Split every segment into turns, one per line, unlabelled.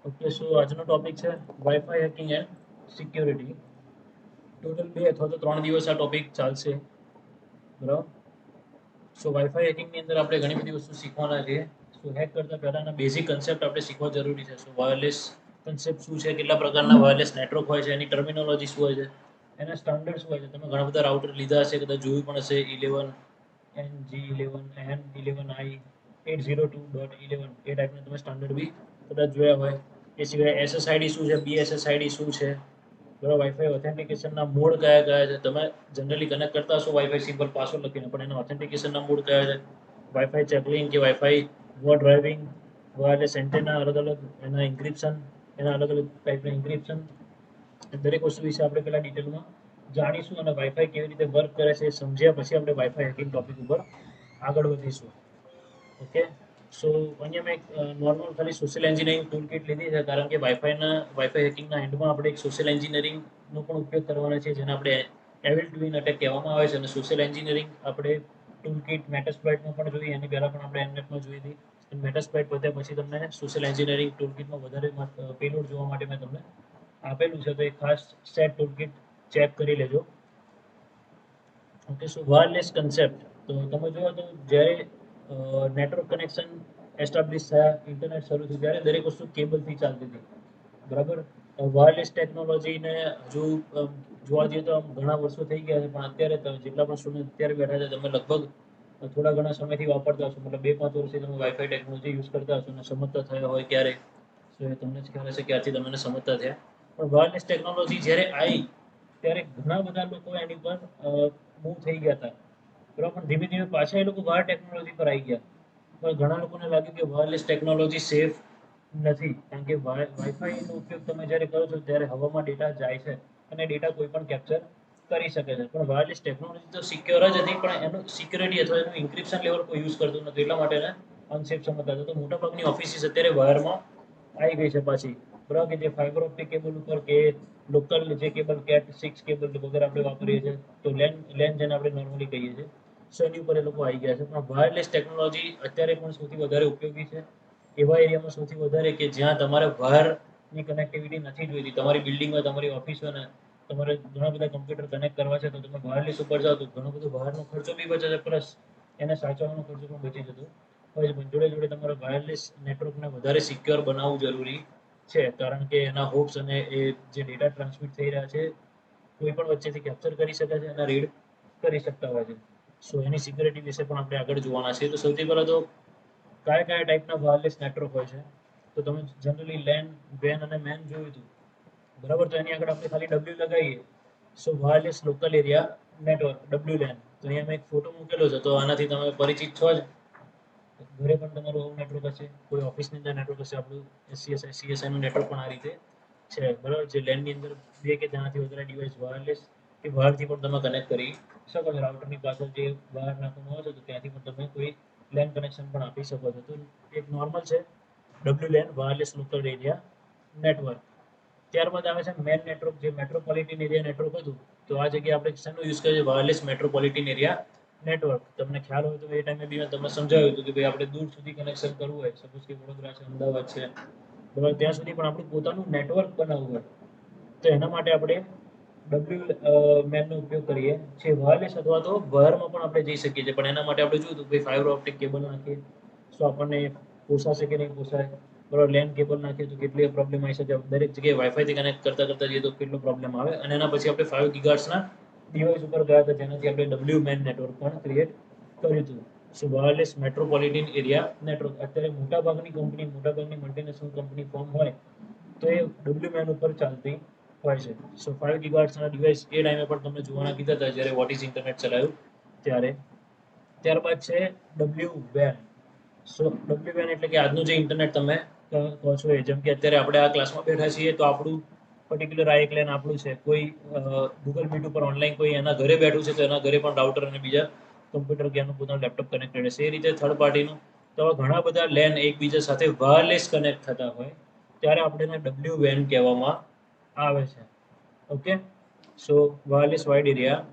Okay, સો આજનો topic છે wifi hacking and security. Total 2 અથવા તો 3 દિવસ આ ટોપિક ચાલશે, બરાબર. સો વાઈફાઈ હેકિંગની અંદર આપણે ઘણી બધી વસ્તુ શીખવાના છે. સો હેક કરતા પહેલાના બેઝિક કન્સેપ્ટ આપણે શીખવા જરૂરી છે. સો વાયરલેસ કન્સેપ્ટ શું છે, કેટલા પ્રકારના વાયરલેસ નેટવર્ક હોય છે, એની ટર્મિનોલોજી શું હોય છે, એના સ્ટાન્ડર્ડ શું હોય છે. તમે ઘણા બધા રાઉટર લીધા હશે, કદાચ જોયું પણ હશે. 11 NG11 and 11i802.11 એ ટાઈપના તમે સ્ટાન્ડર્ડ બી કદાચ જોયા હોય. એ સિવાય SSID શું છે, BSSID શું છે, બરાબર. વાઈફાઈ ઓથેન્ટિકેશનના મોડ કયા કયા છે. તમે જનરલી કનેક્ટ કરતા હશો વાઈફાઈ સિમ્પલ પાસવર્ડ લખીને, પણ એના ઓથેન્ટિકેશનના મોડ કયા છે. વાઈફાઈ ચેકલિંગ કે wifi war driving, wireless antenna અલગ અલગ, એના ઇન્ક્રિપ્શન, એના અલગ અલગ ટાઈપના ઇન્ક્રિપ્શન, દરેક વસ્તુ વિશે આપણે પહેલા ડિટેલમાં જાણીશું. અને વાઈફાઈ કેવી રીતે વર્ક કરે છે સમજ્યા પછી આપણે વાઈફાઈ હેકિંગ ટોપિક ઉપર આગળ વધીશું. ઓકે, સો અહીંયા મેં એક નોર્મલ ખાલી સોશિયલ એન્જિનિયરિંગ ટૂલ કિટ લીધી છે, કારણ કે વાઈફાઈ હેકિંગના એન્ડમાં આપણે એક સોશિયલ એન્જિનિયરિંગનો પણ ઉપયોગ કરવાનો છે, જેને આપણે એવિલ ટ્વિન અટેક કહેવામાં આવે છે. અને સોશિયલ એન્જિનિયરિંગ આપણે ટૂલ કિટ મેટાસ્પ્લોઇટમાં પણ જોઈએ, એની પહેલાં પણ આપણે એમનેટમાં જોઈ હતી. મેટાસ્પ્લોઇટ પત્યા પછી તમને સોશિયલ એન્જિનિયરિંગ ટૂલ કિટમાં વધારે પેલોડ જોવા માટે મેં તમને આપેલું છે, તો એક ખાસ સેટ ટૂલ કિટ ચેક કરી લેજો. ઓકે, સો વાયરલેસ કન્સેપ્ટ તો તમે જુઓ તો જ્યારે નેટવર્ક કનેક્શન એસ્ટાબ્લિશ થયા, ઇન્ટરનેટ શરૂ થયું, ત્યારે દરેક વસ્તુ કેબલથી ચાલતી હતી, બરાબર. વાયરલેસ ટેકનોલોજીને હજુ જોવા જઈએ તો ઘણા વર્ષો થઈ ગયા છે, પણ અત્યારે જેટલા પણ સ્ટુડન્ટ અત્યારે બેઠા છે, તમે લગભગ થોડા ઘણા સમયથી વાપરતા હશો, મતલબ 2-5 વર્ષથી તમે વાઈફાઈ ટેકનોલોજી યુઝ કરતા હશો અને સમજતા થયા હોય ક્યારે, તો એ તમને જ ખ્યાલ હશે ક્યારથી તમે સમજતા થયા. પણ વાયરલેસ ટેકનોલોજી જ્યારે આવી ત્યારે ઘણા બધા લોકો એની પર મૂવ થઈ ગયા હતા, બરાબર. પણ ધીમે ધીમે પાછા એ લોકો વાયર ટેકનોલોજી પર આવી ગયા. પણ ઘણા લોકોને લાગ્યું કે વાયરલેસ ટેકનોલોજી સેફ નથી, કારણ કે વાઈફાઈનો ઉપયોગ તમે જ્યારે કરો છો ત્યારે હવામાં ડેટા જાય છે અને ડેટા કોઈ પણ કેપ્ચર કરી શકે છે. પણ વાયરલેસ ટેકનોલોજી તો સિક્યોર જ હતી, પણ એનું સિક્યોરિટી અથવા એનું ઇન્ક્રિપ્શન લેવલ કોઈ યુઝ કરતું નથી, એટલા માટે એને અનસેફ સમજતા હતા. તો મોટાભાગની ઓફિસીસ અત્યારે વાયરમાં આવી ગઈ છે પાછી, બરાબર. કે જે ફાઈબર ઓપ્ટિક કેબલ ઉપર કે લોકલ જે કેબલ CAT6 કેબલ વગેરે આપણે વાપરીએ છીએ, તો લેન જેને આપણે નોર્મલી કહીએ છીએ, સો એની ઉપર એ લોકો આવી ગયા છે. પણ વાયરલેસ ટેકનોલોજી અત્યારે પણ સૌથી વધારે ઉપયોગી છે એવા એરિયામાં, સૌથી વધારે કે જ્યાં તમારે વાયરની કનેક્ટિવિટી નથી જોઈતી. તમારી બિલ્ડિંગમાં, તમારી ઓફિસ હોય ને, તમારે ઘણા બધા કમ્પ્યુટર કનેક્ટ કરવા છે, તો તમે વાયરલેસ ઉપર જાઓ તો ઘણો બધો બહારનો ખર્ચો બી બચે છે, પ્લસ એને સાચવવાનો ખર્ચો પણ બચી જતો હોય છે. પણ જોડે જોડે તમારે વાયરલેસ નેટવર્કને વધારે સિક્યોર બનાવવું જરૂરી છે, કારણ કે એના હોપ્સ અને એ જે ડેટા ટ્રાન્સમિટ થઈ રહ્યા છે, કોઈ પણ વચ્ચેથી કેપ્ચર કરી શકે છે અને રીડ કરી શકતા હોય છે. સો એની સિક્યોરિટી વિશે પણ આપણે આગળ જોવાના છે. તો સૌથી પહેલાં તો કયા કયા ટાઈપના વાયરલેસ નેટવર્ક હોય છે, તો તમે જનરલી લેન, વેન અને મેન જોયું હતું, બરાબર. તો એની આગળ આપણે ખાલી ડબલ્યુ લગાવીએ, so wireless local area network, WLAN. તો અહીંયા મેં એક ફોટો મૂકેલો છે, તો આનાથી તમે પરિચિત છો જ. ઘરે પણ તમારું આવું નેટવર્ક હશે, કોઈ ઓફિસની અંદર નેટવર્ક હશે. આપણું CSIનું નેટવર્ક પણ આ રીતે છે, બરાબર. જે લેનની અંદર 2 કે તેનાથી વધારે ડિવાઇસ વાયરલેસ કે બહારથી પણ તમે કનેક્ટ કરી શકો છો. રાઉટરની પાછળ જે બહાર નાખવાનું હોય છે, તો ત્યાંથી પણ તમે કોઈ લેન કનેક્શન પણ આપી શકો છો. તો એક નોર્મલ છે WLAN, wireless local area network. ત્યારબાદ આવે છે મેન નેટવર્ક, જે મેટ્રોપોલિટન એરિયા નેટવર્ક હતું. તો આ જગ્યાએ આપણે શેનો યુઝ કરીએ? Wireless metropolitan area network. તમને ખ્યાલ હોય તો એ ટાઈમે બી મેં તમને સમજાવ્યું હતું કે ભાઈ આપણે દૂર સુધી કનેક્શન કરવું હોય, સપોઝ કે વડોદરા છે, અમદાવાદ છે, બરાબર, ત્યાં સુધી પણ આપણું પોતાનું નેટવર્ક બનાવવું હોય, તો એના માટે આપણે મેનનો ઉપયોગ કરીએ છીએ. વાયરલેસ અથવા તો વાયરમાં પણ આપણે જઈ શકીએ છીએ, પણ એના માટે આપણે જોયું ભાઈ ફાઈબર ઓપ્ટિક કેબલ નાખીએ તો આપણને પોસાશે કે નહીં પોસાય, બરાબર. લેન કેબલ નાખીએ તો કેટલી પ્રોબ્લેમ આવી શકે. દરેક જગ્યાએ વાઈફાઈથી કનેક્ટ કરતા કરતા જઈએ તો કેટલો પ્રોબ્લેમ આવે. અને એના પછી આપણે 5 ગીગાહર્ટ્ઝના ડિવાઇસ ઉપર ગયા હતા, જેનાથી આપણે WMAN નેટવર્ક પણ ક્રિએટ કર્યું હતું. સો વાયરલેસ મેટ્રોપોલિટન એરિયા નેટવર્ક. અત્યારે મોટાભાગની કંપની, મોટાભાગની મલ્ટીનેશનલ કંપની ફોર્મ હોય તો એ WMAN ઉપર ચાલતી હોય છે. સો 5 ગીગાહર્ટ્ઝના ડિવાઇસ એ ટાઈમે પણ તમને જોવાના કીધા હતા જ્યારે વોટ ઇઝ ઇન્ટરનેટ ચલાવ્યું ત્યારે. ત્યારબાદ છે WWAN. સો WWAN એટલે કે આજનું જે ઇન્ટરનેટ તમે કહો છો એ, જેમ કે અત્યારે આપણે આ ક્લાસમાં બેઠા છીએ તો આપણું પર્ટિક્યુલર આ એક લેન આપણું છે. કોઈ ગૂગલ મીટ ઉપર ઓનલાઈન કોઈ એના ઘરે બેઠું છે, તો એના ઘરે પણ રાઉટર અને બીજા કમ્પ્યુટર કે એનું પોતાનું લેપટોપ કનેક્ટેડ છે. એ રીતે થર્ડ પાર્ટીનું તો ઘણા બધા લેન એકબીજા સાથે વાયરલેસ કનેક્ટ થતા હોય ત્યારે આપણે એને WWAN કહેવામાં આવે છે. ઓકે, સો વાયરલેસ વાઇડ એરિયા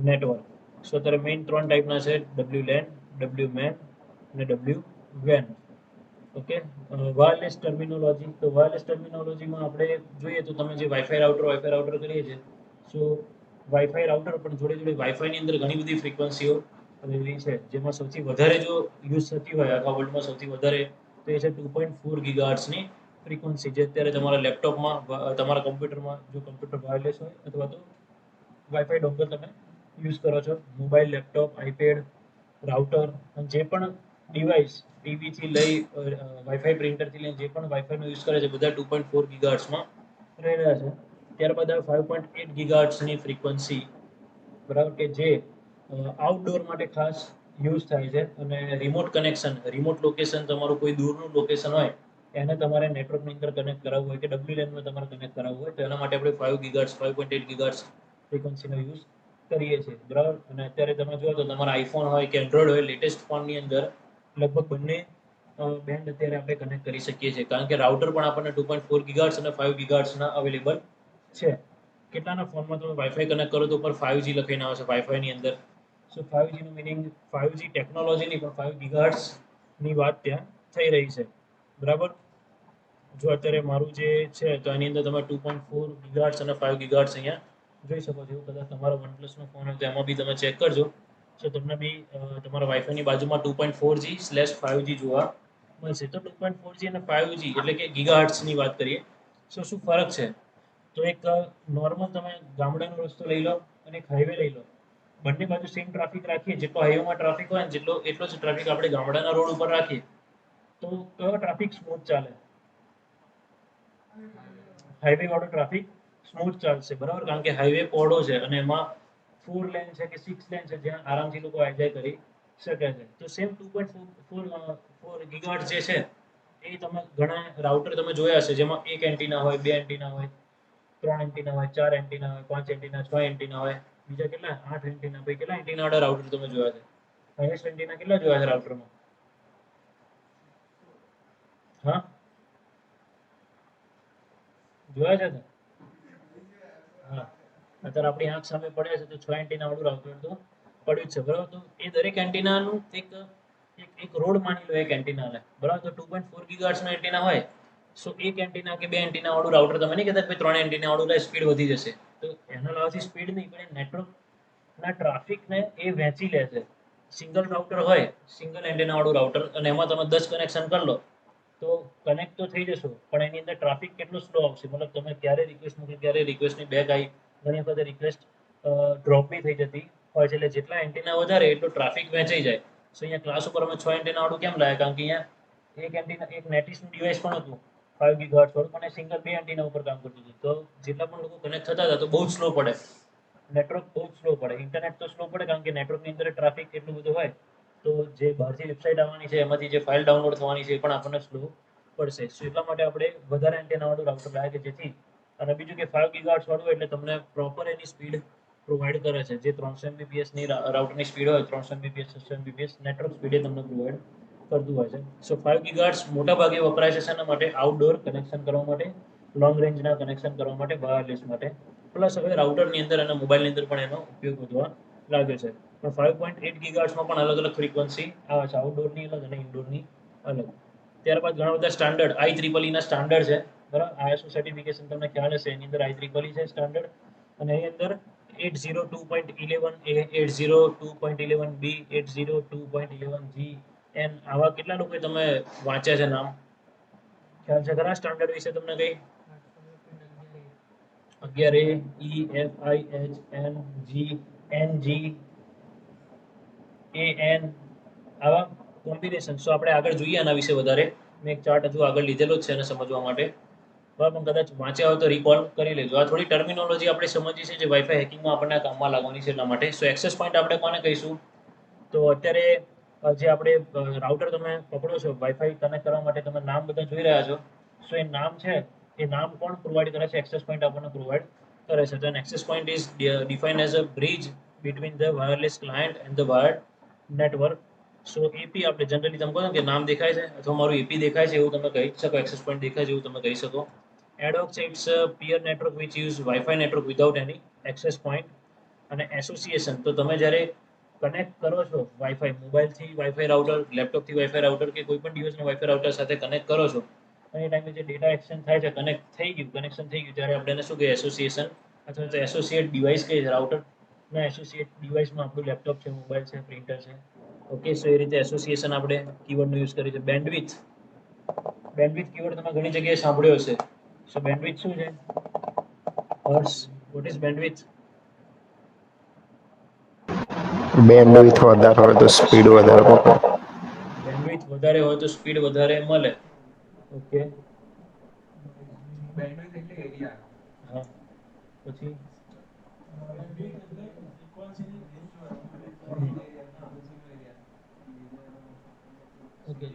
નેટવર્ક. સો અત્યારે મેઇન 3 ટાઈપના છે: WLAN, WMAN અને WWAN. Okay, wireless terminology. તો વાયરલેસ ટર્મિનોલોજીમાં આપણે જોઈએ તો તમે જે વાઈફાઈ રાઉટર કરીએ છીએ, સો વાઈફાઈ રાઉટર પણ જોડે જોડે વાઈફાઈની અંદર ઘણી બધી ફ્રીક્વન્સીઓ આવેલી છે, જેમાં સૌથી વધારે જો યુઝ થતી હોય આખા વર્લ્ડમાં સૌથી વધારે, તો એ છે 2.4 ગીગાહર્ટ્ઝની ફ્રીક્વન્સી, જે અત્યારે તમારા લેપટોપમાં, તમારા કમ્પ્યુટરમાં, જો કમ્પ્યુટર વાયરલેસ હોય અથવા તો વાઈફાઈ ડોંગલ તમે યુઝ કરો છો, મોબાઈલ, લેપટોપ, આઈપેડ, રાઉટર, અને જે પણ ડિવાઇસ, ટીવીથી લઈ વાઈફાઈ પ્રિન્ટરથી લઈને જે પણ વાઈફાઈનો યુઝ કરે છે, બધા 2.4 ગીગાહર્ટ્ઝમાં રહી રહ્યા છે. ત્યારબાદ આવે 5.8 ગીગાહર્ટ્ઝની ફ્રીક્વન્સી, બરાબર, કે જે આઉટડોર માટે ખાસ યુઝ થાય છે, અને રિમોટ કનેક્શન, રિમોટ લોકેશન, તમારું કોઈ દૂરનું લોકેશન હોય એને તમારે નેટવર્કની અંદર કનેક્ટ કરાવવું હોય કે WLAN-માં તમારે કનેક્ટ કરાવવું હોય, તો એના માટે આપણે 5 ગીગાહર્ટ્ઝ, 5.8 ગીગાહર્ટ્ઝ ફ્રીક્વન્સીનો યુઝ કરીએ છીએ, બરાબર. અને અત્યારે તમે જુઓ તો તમારા આઈફોન હોય કે એન્ડ્રોઈડ હોય, લેટેસ્ટ ફોનની અંદર લગભગ બંને બેન્ડ અત્યારે આપણે કનેક્ટ કરી શકીએ છીએ, કારણ કે રાઉટર પણ આપણને 2.4 ગીગાહર્ટ્ઝ અને 5 ગીગાહર્ટ્ઝના અવેલેબલ છે. કેટલાના ફોનમાં તમે વાઈફાઈ કનેક્ટ કરો તો ઉપર 5G લખીને આવે છે વાઈફાઈની અંદર. સો 5G નું મિનિંગ 5G ટેકનોલોજીની પણ 5 ગીગાહર્ટ્ઝની વાત ત્યાં થઈ રહી છે, બરાબર. જો અત્યારે મારું જે છે તો એની અંદર તમે 2.4 ગીગાહર્ટ્ઝ અને 5 ગીગાહર્ટ્ઝ અહીંયા જોઈ શકો છો. કદાચ તમારો વનપ્લસનો ફોન હોય તો એમાં બી તમે ચેક કરજો, તો તમને બી તમારા વાઈફાઈની બાજુમાં 2.4G/5G જોવા મળશે. તો 2.4G અને 5G એટલે કે ગીગાહર્ટ્ઝની વાત કરીએ, શું ફરક છે? તો એક નોર્મલ તમે ગામડાનો રસ્તો લઈ લો અને એક હાઈવે લઈ લો, બંને બાજુ સેમ ટ્રાફિક રાખીએ, જેટલો હાઈવેમાં ટ્રાફિક હોય ને એટલો જ ટ્રાફિક આપણે ગામડાના રોડ ઉપર રાખીએ, તો કયો ટ્રાફિક સ્મૂથ ચાલે? હાઈવે વાળો ટ્રાફિક સ્મૂથ ચાલશે, બરાબર, કારણ કે હાઈવે પહોળો છે અને એમાં 4 લેન છે કે 6 લેન છે, જ્યાં આરામથી લોકો એન્જોય કરી શકે છે. તો સેમ 2.4 ગીગાહર્ટ્ઝ જે છે એ તમે ઘણા રાઉટર તમે જોયા હશે, જેમાં એક એન્ટીના હોય, બે એન્ટીના હોય, 3 એન્ટીના હોય, 4 એન્ટીના હોય, 5 એન્ટીના, 6 એન્ટીના હોય, બીજા કેટલા 8 એન્ટીના, ભાઈ કેટલા એન્ટીના વાળા રાઉટર તમે જોયા છે? હાઈએસ્ટ એન્ટીના કેટલા જોયા છે રાઉટરમાં? હા, જોયા છે ને? હા, અત્યારે આપણી આંખ સામે પડ્યા છે તો 6 એન્ટીના વાળું રાઉટર તો પડ્યું જ છે, બરાબર. તો એ દરેક એન્ટીનાનું એક રોડ માની લો, એક એન્ટીનાને, બરાબર. તો 2.4 ગીગાહર્ટ્ઝનો એન્ટીના હોય, સો એક એન્ટીના કે બે એન્ટીના વાળું રાઉટર, તમે નહીં કહેતા કે 3 એન્ટીના વાળું લે સ્પીડ વધી જશે, તો એના લાવવાથી સ્પીડ નહીં, પણ એ નેટવર્કના ટ્રાફિકને એ વહેંચી લે છે. સિંગલ રાઉટર હોય, સિંગલ એન્ટીના વાળું રાઉટર, અને એમાં તમે 10 કનેક્શન કરી લો, તો કનેક્ટ તો થઈ જશો, પણ એની અંદર ટ્રાફિક કેટલો સ્લો આવશે, મતલબ તમે ક્યારે રિક્વેસ્ટ મૂકી, ક્યારે રિક્વેસ્ટની બેક આવી, ઘણી વખત રિક્વેસ્ટ ડ્રોપ બી થઈ જતી હોય છે. એટલે જેટલા એન્ટીના વધારે એટલું ટ્રાફિક વહેંચાઈ જાય. સો અહીંયા ક્લાસ ઉપર અમે 6 એન્ટીના વાળું કેમ લાવ્યા? કારણ કે અહીંયા એક એન્ટીના, એક નેટિસનું ડિવાઇસ પણ હતું 5 ગીગાહર્ટ્ઝ વાળું, પણ એ સિંગલ બે એન્ટીના ઉપર કામ કરતું હતું. તો જેટલા પણ લોકો કનેક્ટ થતા હતા તો બહુ જ સ્લો પડે, નેટવર્ક બહુ જ સ્લો પડે. ઇન્ટરનેટ તો સ્લો પડે કારણ કે નેટવર્કની અંદર ટ્રાફિક એટલું બધું હોય, તો જે બહારથી વેબસાઇટ આવવાની છે, એમાંથી જે ફાઇલ ડાઉનલોડ થવાની છે, એ પણ આપણને સ્લો પડશે. સો એટલા માટે આપણે વધારે એન્ટેના વાળું રાઉટર લાવ્યા, કે જેથી, અને બીજું કે 5 ગીગાહર્ટ્ઝ વાળું એટલે તમને પ્રોપર એની સ્પીડ પ્રોવાઈડ કરે છે, જે 300 Mbps ની રાઉટરની સ્પીડ હોય, 300 Mbps, 600 Mbps નેટવર્ક સ્પીડ તમને પ્રોવાઈડ કરતું હોય છે. સો 5 ગીગાહર્ટ્ઝ મોટા ભાગે વપરાય છે શેના માટે? આઉટડોર કનેક્શન કરવા માટે, લોંગ રેન્જના કનેક્શન કરવા માટે, વાયરલેસ માટે. પ્લસ હવે રાઉટરની અંદર અને મોબાઈલની અંદર પણ એનો ઉપયોગ વધવા લાગ્યો છે. પણ 5.8 ગીગાહર્ટ્ઝમાં પણ અલગ અલગ ફ્રીક્વન્સી આવે છે, આઉટડોરની અલગ અને ઇન્ડોરની અલગ. ત્યારબાદ ઘણા બધા સ્ટાન્ડર્ડ, IEEE ના સ્ટાન્ડર્ડ છે, બરાબર. ISO સર્ટિફિકેશન તમને ખ્યાલ હશે, એની અંદર IEEE છે સ્ટાન્ડર્ડ, અને એની અંદર 802.11a, 802.11b, 802.11g, એન, આવા કેટલા લોકો તમે વાંચ્યા છે નામ? ખ્યાલ છે ખરા સ્ટાન્ડર્ડ વિશે તમને કઈ? 11A, EFIH, NG, AN, આવા કોમ્બિનેશન. સો આપણે આગળ જોઈએ આના વિશે વધારે. મેં એક ચાર્ટ હજુ આગળ લીધેલો જ છે એને સમજવા માટે, બરાબર. પણ કદાચ વાંચ્યા હોય તો રિકોલ કરી લેજો. આ થોડી ટર્મિનોલોજી આપણે સમજીએ છીએ જે વાઈફાઈ હેકિંગમાં આપણને કામમાં લાગવાની છે, એટલા માટે. સો એક્સેસ પોઈન્ટ આપણે કોને કહીશું? તો અત્યારે જે આપણે રાઉટર તમે પકડો છો વાઈફાઈ કનેક્ટ કરવા માટે, તમે નામ બધા જોઈ રહ્યા છો. સો એ નામ છે, એ નામ કોણ પ્રોવાઈડ કરે છે? એક્સેસ પોઈન્ટ આપણને પ્રોવાઈડ કરે છે. તો an access point is defined as a bridge between the wireless client and the wired network. So AP આપણે જનરલી તમે કહો કે નામ દેખાય છે અથવા મારું એપી દેખાય છે એવું તમે કહી શકો, એક્સેસ પોઈન્ટ દેખાય છે એવું તમે કહી શકો. એડહોક છે, it's a peer network which use Wi-Fi network without any access point. અને એસોસિએશન, તો તમે જ્યારે કનેક્ટ કરો છો વાઈફાઈ, મોબાઈલથી વાઈફાઈ રાઉટર, લેપટોપથી વાઈફાઈ રાઉટર કે કોઈ પણ ડિવાઇસને વાઈફાઈ રાઉટર સાથે કનેક્ટ કરો છો અને એ ટાઈમે જે ડેટા એક્સચેન્જ થાય છે, કનેક્ટ થઈ ગયું, કનેક્શન થઈ ગયું, ત્યારે આપણે એને શું કહીએ? એસોસિએશન અથવા તો એસોસિએટ ડિવાઇસ કહીએ છીએ. રાઉટરના એસોસિએટ ડિવાઇસમાં આપણું લેપટોપ છે, મોબાઈલ છે, પ્રિન્ટર છે. ઓકે, સો એ રીતે એસોસિએશન આપણે કીવર્ડનો યુઝ કરીએ છીએ. બેન્ડવિડ્થ, બેન્ડવિડ્થ કીવર્ડ તમે ઘણી જગ્યાએ સાંભળ્યો હશે. સો બેન્ડવિડ્થ શું છે? હર્ષ, વોટ ઇઝ બેન્ડવિડ્થ?
બેન્ડવિડ્થ વધારે હોય તો સ્પીડ વધારે પકડે.
બેન્ડવિડ્થ વધારે હોય તો સ્પીડ વધારે મળે. ઓકે,
બેન્ડવિડ્થ એટલે એરિયા.
હા, પછી ઓકે,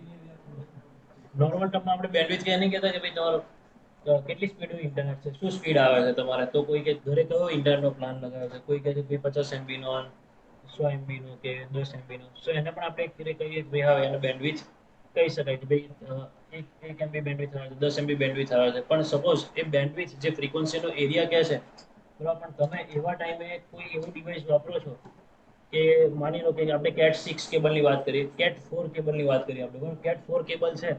નોર્મલ ટર્મમાં આપણે બેન્ડવિડ્થ કે નહીં કહેતા કે ભાઈ તમારો કેટલી સ્પીડનું ઇન્ટરનેટ છે, શું સ્પીડ આવે છે તમારે? તો કોઈ કે ઘરે કયો ઇન્ટરનેટનો પ્લાન લગાવ્યો છે, કોઈ કહે છે ભાઈ 50 MB નો, 100 MB નો કે 10 MB નો. સો એને પણ આપણે કહીએ કે ભાઈ હા, એને બેન્ડવિડ્થ કહી શકાય કે ભાઈ 1 MB બેન્ડવિડ્થ આવે છે, 10 MB બેન્ડવિડ્થ આવે છે. પણ સપોઝ એ બેન્ડવિડ્થ જે ફ્રીક્વન્સીનો એરિયા કહે છે, બરાબર, પણ તમે એવા ટાઈમે કોઈ એવું ડિવાઇસ વાપરો છો કે માની લો કે આપણે કેટ 6 કેબલની વાત કરીએ, કેટ 4 કેબલની વાત કરીએ આપણે, બરાબર, કેટ 4 કેબલ છે.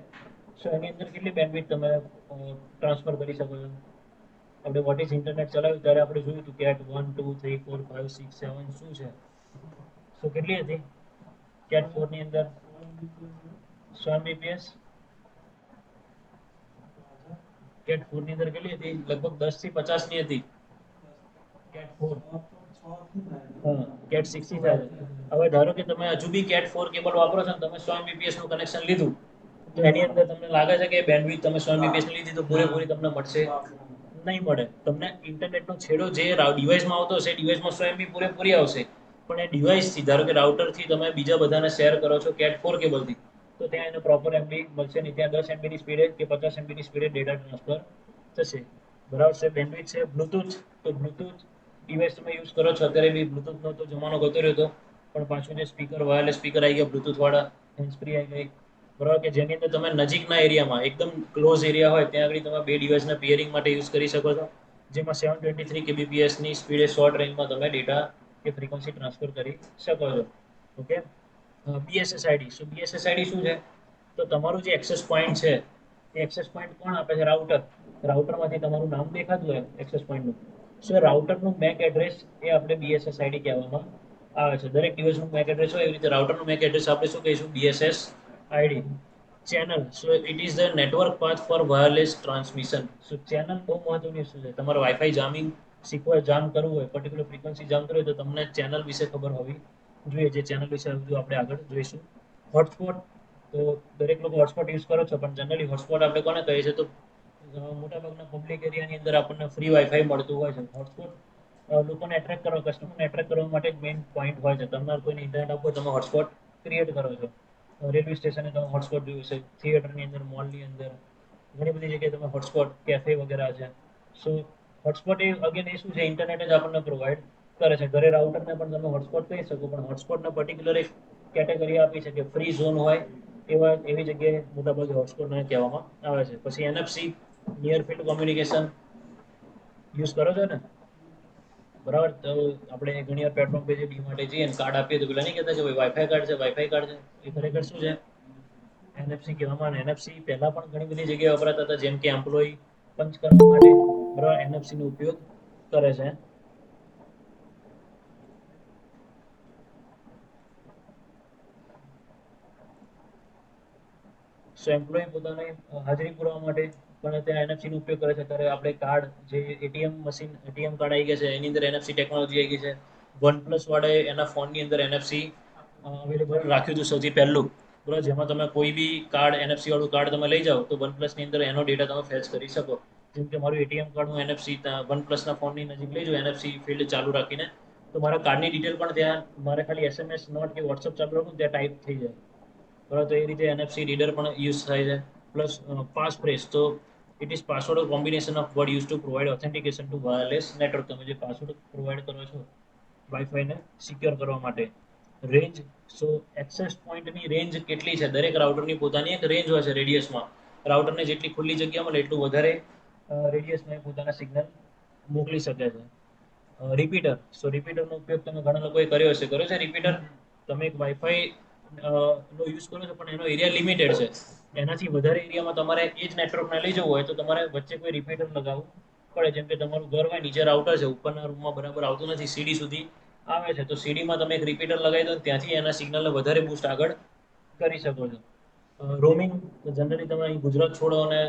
સો એની અંદર કેટલી બેન્ડવિડ્થ તમે ટ્રાન્સફર કરી શકો છો? આપણે વોટ ઇઝ ઇન્ટરનેટ ચલાવ્યું ત્યારે આપણે જોયું હતું કેટ 1 2 3 4 5 6 7 શું છે. સો કેટલી હતી કેટ 4 ની અંદર? 100 Mbps. કેટ 4 ની અંદર કેટલી હતી? લગભગ 10 થી 50 ની હતી કેટ 4. હા, કેટ 6 થી થાય. હવે ધારો કે તમે હજુ બી કેટ 4 કેબલ વાપરો છો ને તમે 100 Mbps નું કનેક્શન લીધું, તો એની અંદર તમને લાગે છે કે બેન્ડવિડ્થ તમે 100 Mbps ની લીધી તો પૂરેપૂરી તમને મળશે? નહીં મળે. તમને ઇન્ટરનેટનો છેડો જે ડિવાઇસમાં આવતો હશે, ડિવાઇસમાં 100 MB પૂરેપૂરી આવશે, પણ એ ડિવાઇસથી, ધારો કે રાઉટરથી તમે બીજા બધાને શેર કરો છો કેટ 4 કેબલથી, તો ત્યાં એને પ્રોપર એમબી મળશે નહીં. ત્યાં 10 MB ની સ્પીડે કે 50 MB ની સ્પીડે ડેટા ટ્રાન્સફર થશે. બરાબર છે. બેન્ડવિડ્થ છે. બ્લૂટૂથ, તો બ્લૂટૂથ ડિવાઇસ તમે યુઝ કરો છો, અત્યારે બી બ્લૂટૂથનો તો જમાનો ગતો રહ્યો હતો, પણ પાછું જે સ્પીકર, વાયરલેસ સ્પીકર આવી ગયા બ્લૂટૂથ વાળા, હેન્ડ ફ્રી આવી ગઈ, બરાબર, કે જેની અંદર તમે નજીકના એરિયામાં, એકદમ ક્લોઝ એરિયા હોય ત્યાં આગળ તમે બે ડિવાઇસના પેરિંગ માટે યુઝ કરી શકો છો, જેમાં 723 kbps ની સ્પીડે શોર્ટ રેન્જમાં તમે ડેટા કે ફ્રીક્વન્સી ટ્રાન્સફર કરી શકો છો. Okay, BSSID. સો BSSID શું છે? તો તમારું જે એક્સેસ પોઈન્ટ છે, એ એક્સેસ પોઈન્ટ કોણ આપે છે? રાઉટર. રાઉટરમાંથી તમારું નામ દેખાતું હોય એક્સેસ પોઈન્ટનું, સો રાઉટરનું મેક એડ્રેસ એ આપણે BSSID કહેવામાં આવે છે. દરેક ડિવાઇસનું મેક એડ્રેસ હોય એવી રીતે રાઉટરનું મેક એડ્રેસ આપણે શું કહીશું? BSSID. Channel, so it is the network path for wireless transmission. So channel બહુ મહત્વની વસ્તુ છે. તમારે વાઈફાઈ જામિંગ શીખવું હોય, જામ કરવું હોય, પર્ટિક્યુલર ફ્રીક્વન્સી જામ કરવી હોય તો તમને ચેનલ વિશે ખબર હોવી જોઈએ. જે ચેનલ વિશે હજુ આપણે આગળ જોઈશું. હોટસ્પોટ, તો દરેક લોકો હોટસ્પોટ યુઝ કરો છો, પણ જનરલી હોટસ્પોટ આપણે કોને કહીએ છીએ? તો મોટાભાગના પબ્લિક એરિયાની અંદર આપણને ફ્રી વાઈફાઈ મળતું હોય છે. હોટસ્પોટ લોકોને એટ્રેક્ટ કરવા, કસ્ટમરને એટ્રેક્ટ કરવા માટે મેઇન પોઈન્ટ હોય છે. તમારે કોઈને ઇન્ટરનેટ આપવું, તમે હોટસ્પોટ ક્રિએટ કરો છો. રેલવે સ્ટેશને તમે હોટસ્પોટ જોયું છે, થિયેટરની અંદર, મોલની અંદર, ઘણી બધી જગ્યાએ તમે હોટસ્પોટ, કેફે વગેરે છે. સો હોટસ્પોટ એ અગેન એ શું છે? ઇન્ટરનેટ જ આપણને પ્રોવાઈડ કરે છે. ઘરે રાઉટરને પણ તમે હોટસ્પોટ કહી શકો, પણ હોટસ્પોટને પર્ટિક્યુલર એક કેટેગરી આપી છે કે ફ્રી ઝોન હોય એવી જગ્યાએ મોટાભાગે હોટસ્પોટને કહેવામાં આવે છે. પછી NFC, near field communication use કરો છો ને, બરાબર? તો આપણે ઘણી વાર પ્લેટફોર્મ પે ડી માટે જઈએ અને કાર્ડ આપીએ તો પેલા નહીં કહેતા કે ભાઈ વાઈફાઈ કાર્ડ છે, વાઈફાઈ કાર્ડ છે. એ ખરેખર શું છે? NFC કહેવામાં આવે. NFC પહેલા પણ ઘણી બધી જગ્યાએ વપરાતા હતા, જેમ કે એમ્પ્લોય પંચ કરવા માટે, બરાબર, NFC નો ઉપયોગ કરે છે. સો એમ્પ્લોય પોતાની હાજરી પુરાવા માટે પણ ત્યાં NFC નો ઉપયોગ કરે છે. ત્યારે આપણે કાર્ડ, જે એટીએમ મશીન, એટીએમ કાર્ડ આવી ગયા છે, એની અંદર NFC ટેકનોલોજી આવી ગઈ છે. વનપ્લસ વાળાએ એના ફોનની અંદર NFC અવેલેબલ રાખ્યું હતું સૌથી પહેલું, બરાબર, જેમાં તમે કોઈ બી કાર્ડ, NFC વાળું કાર્ડ તમે લઈ જાઓ તો વનપ્લસની અંદર એનો ડેટા તમે ફેચ કરી શકો. જેમ કે મારું એટીએમ કાર્ડ હું NFC વનપ્લસના ફોનની નજીક લઈ જાઉં, NFC ફિલ્ડ ચાલુ રાખીને, તો મારા કાર્ડની ડિટેલ પણ ત્યાં, મારે ખાલી SMS નોટ કે WhatsApp ચાલુ રાખું ત્યાં ટાઈપ થઈ જાય, બરાબર. તો એ રીતે NFC રીડર પણ યુઝ થાય છે. પ્લસ પાસ ફ્રેઝ, તો it is password combination of word use to provide authentication to wireless network. તમે જે પાસવર્ડ પ્રોવાઈડ કરો છો વાઈફાઈને સિક્યોર કરવા માટે. રેન્જ, સો એક્સેસ પોઈન્ટની રેન્જ કેટલી છે? દરેક રાઉટરની પોતાની એક રેન્જ હોય છે રેડિયસમાં. રાઉટરને જેટલી ખુલ્લી જગ્યા મળે એટલું વધારે રેડિયસમાં પોતાના સિગ્નલ મોકલી શકે છે. રિપીટર, સો રિપીટરનો ઉપયોગ તમે ઘણા લોકોએ કર્યો હશે. કર્યો છે રિપીટર? તમે એક વાઈફાઈ નો યુઝ કરો છો પણ એનો એરિયા લિમિટેડ છે, એનાથી વધારે એરિયામાં તમારે એ જ નેટવર્કને લઈ જવું હોય તો તમારે વચ્ચે કોઈ રિપીટર લગાવવું પડે. જેમ કે તમારું ઘર હોય, નીચે રાઉટર છે, ઉપરના રૂમમાં બરાબર આવતું નથી, સીડી સુધી આવે છે, તો સીડીમાં તમે એક રિપીટર લગાવી દો, ત્યાંથી એના સિગ્નલને વધારે બૂસ્ટ આગળ કરી શકો છો. રોમિંગ જનરલી તમે અહીં ગુજરાત છોડો અને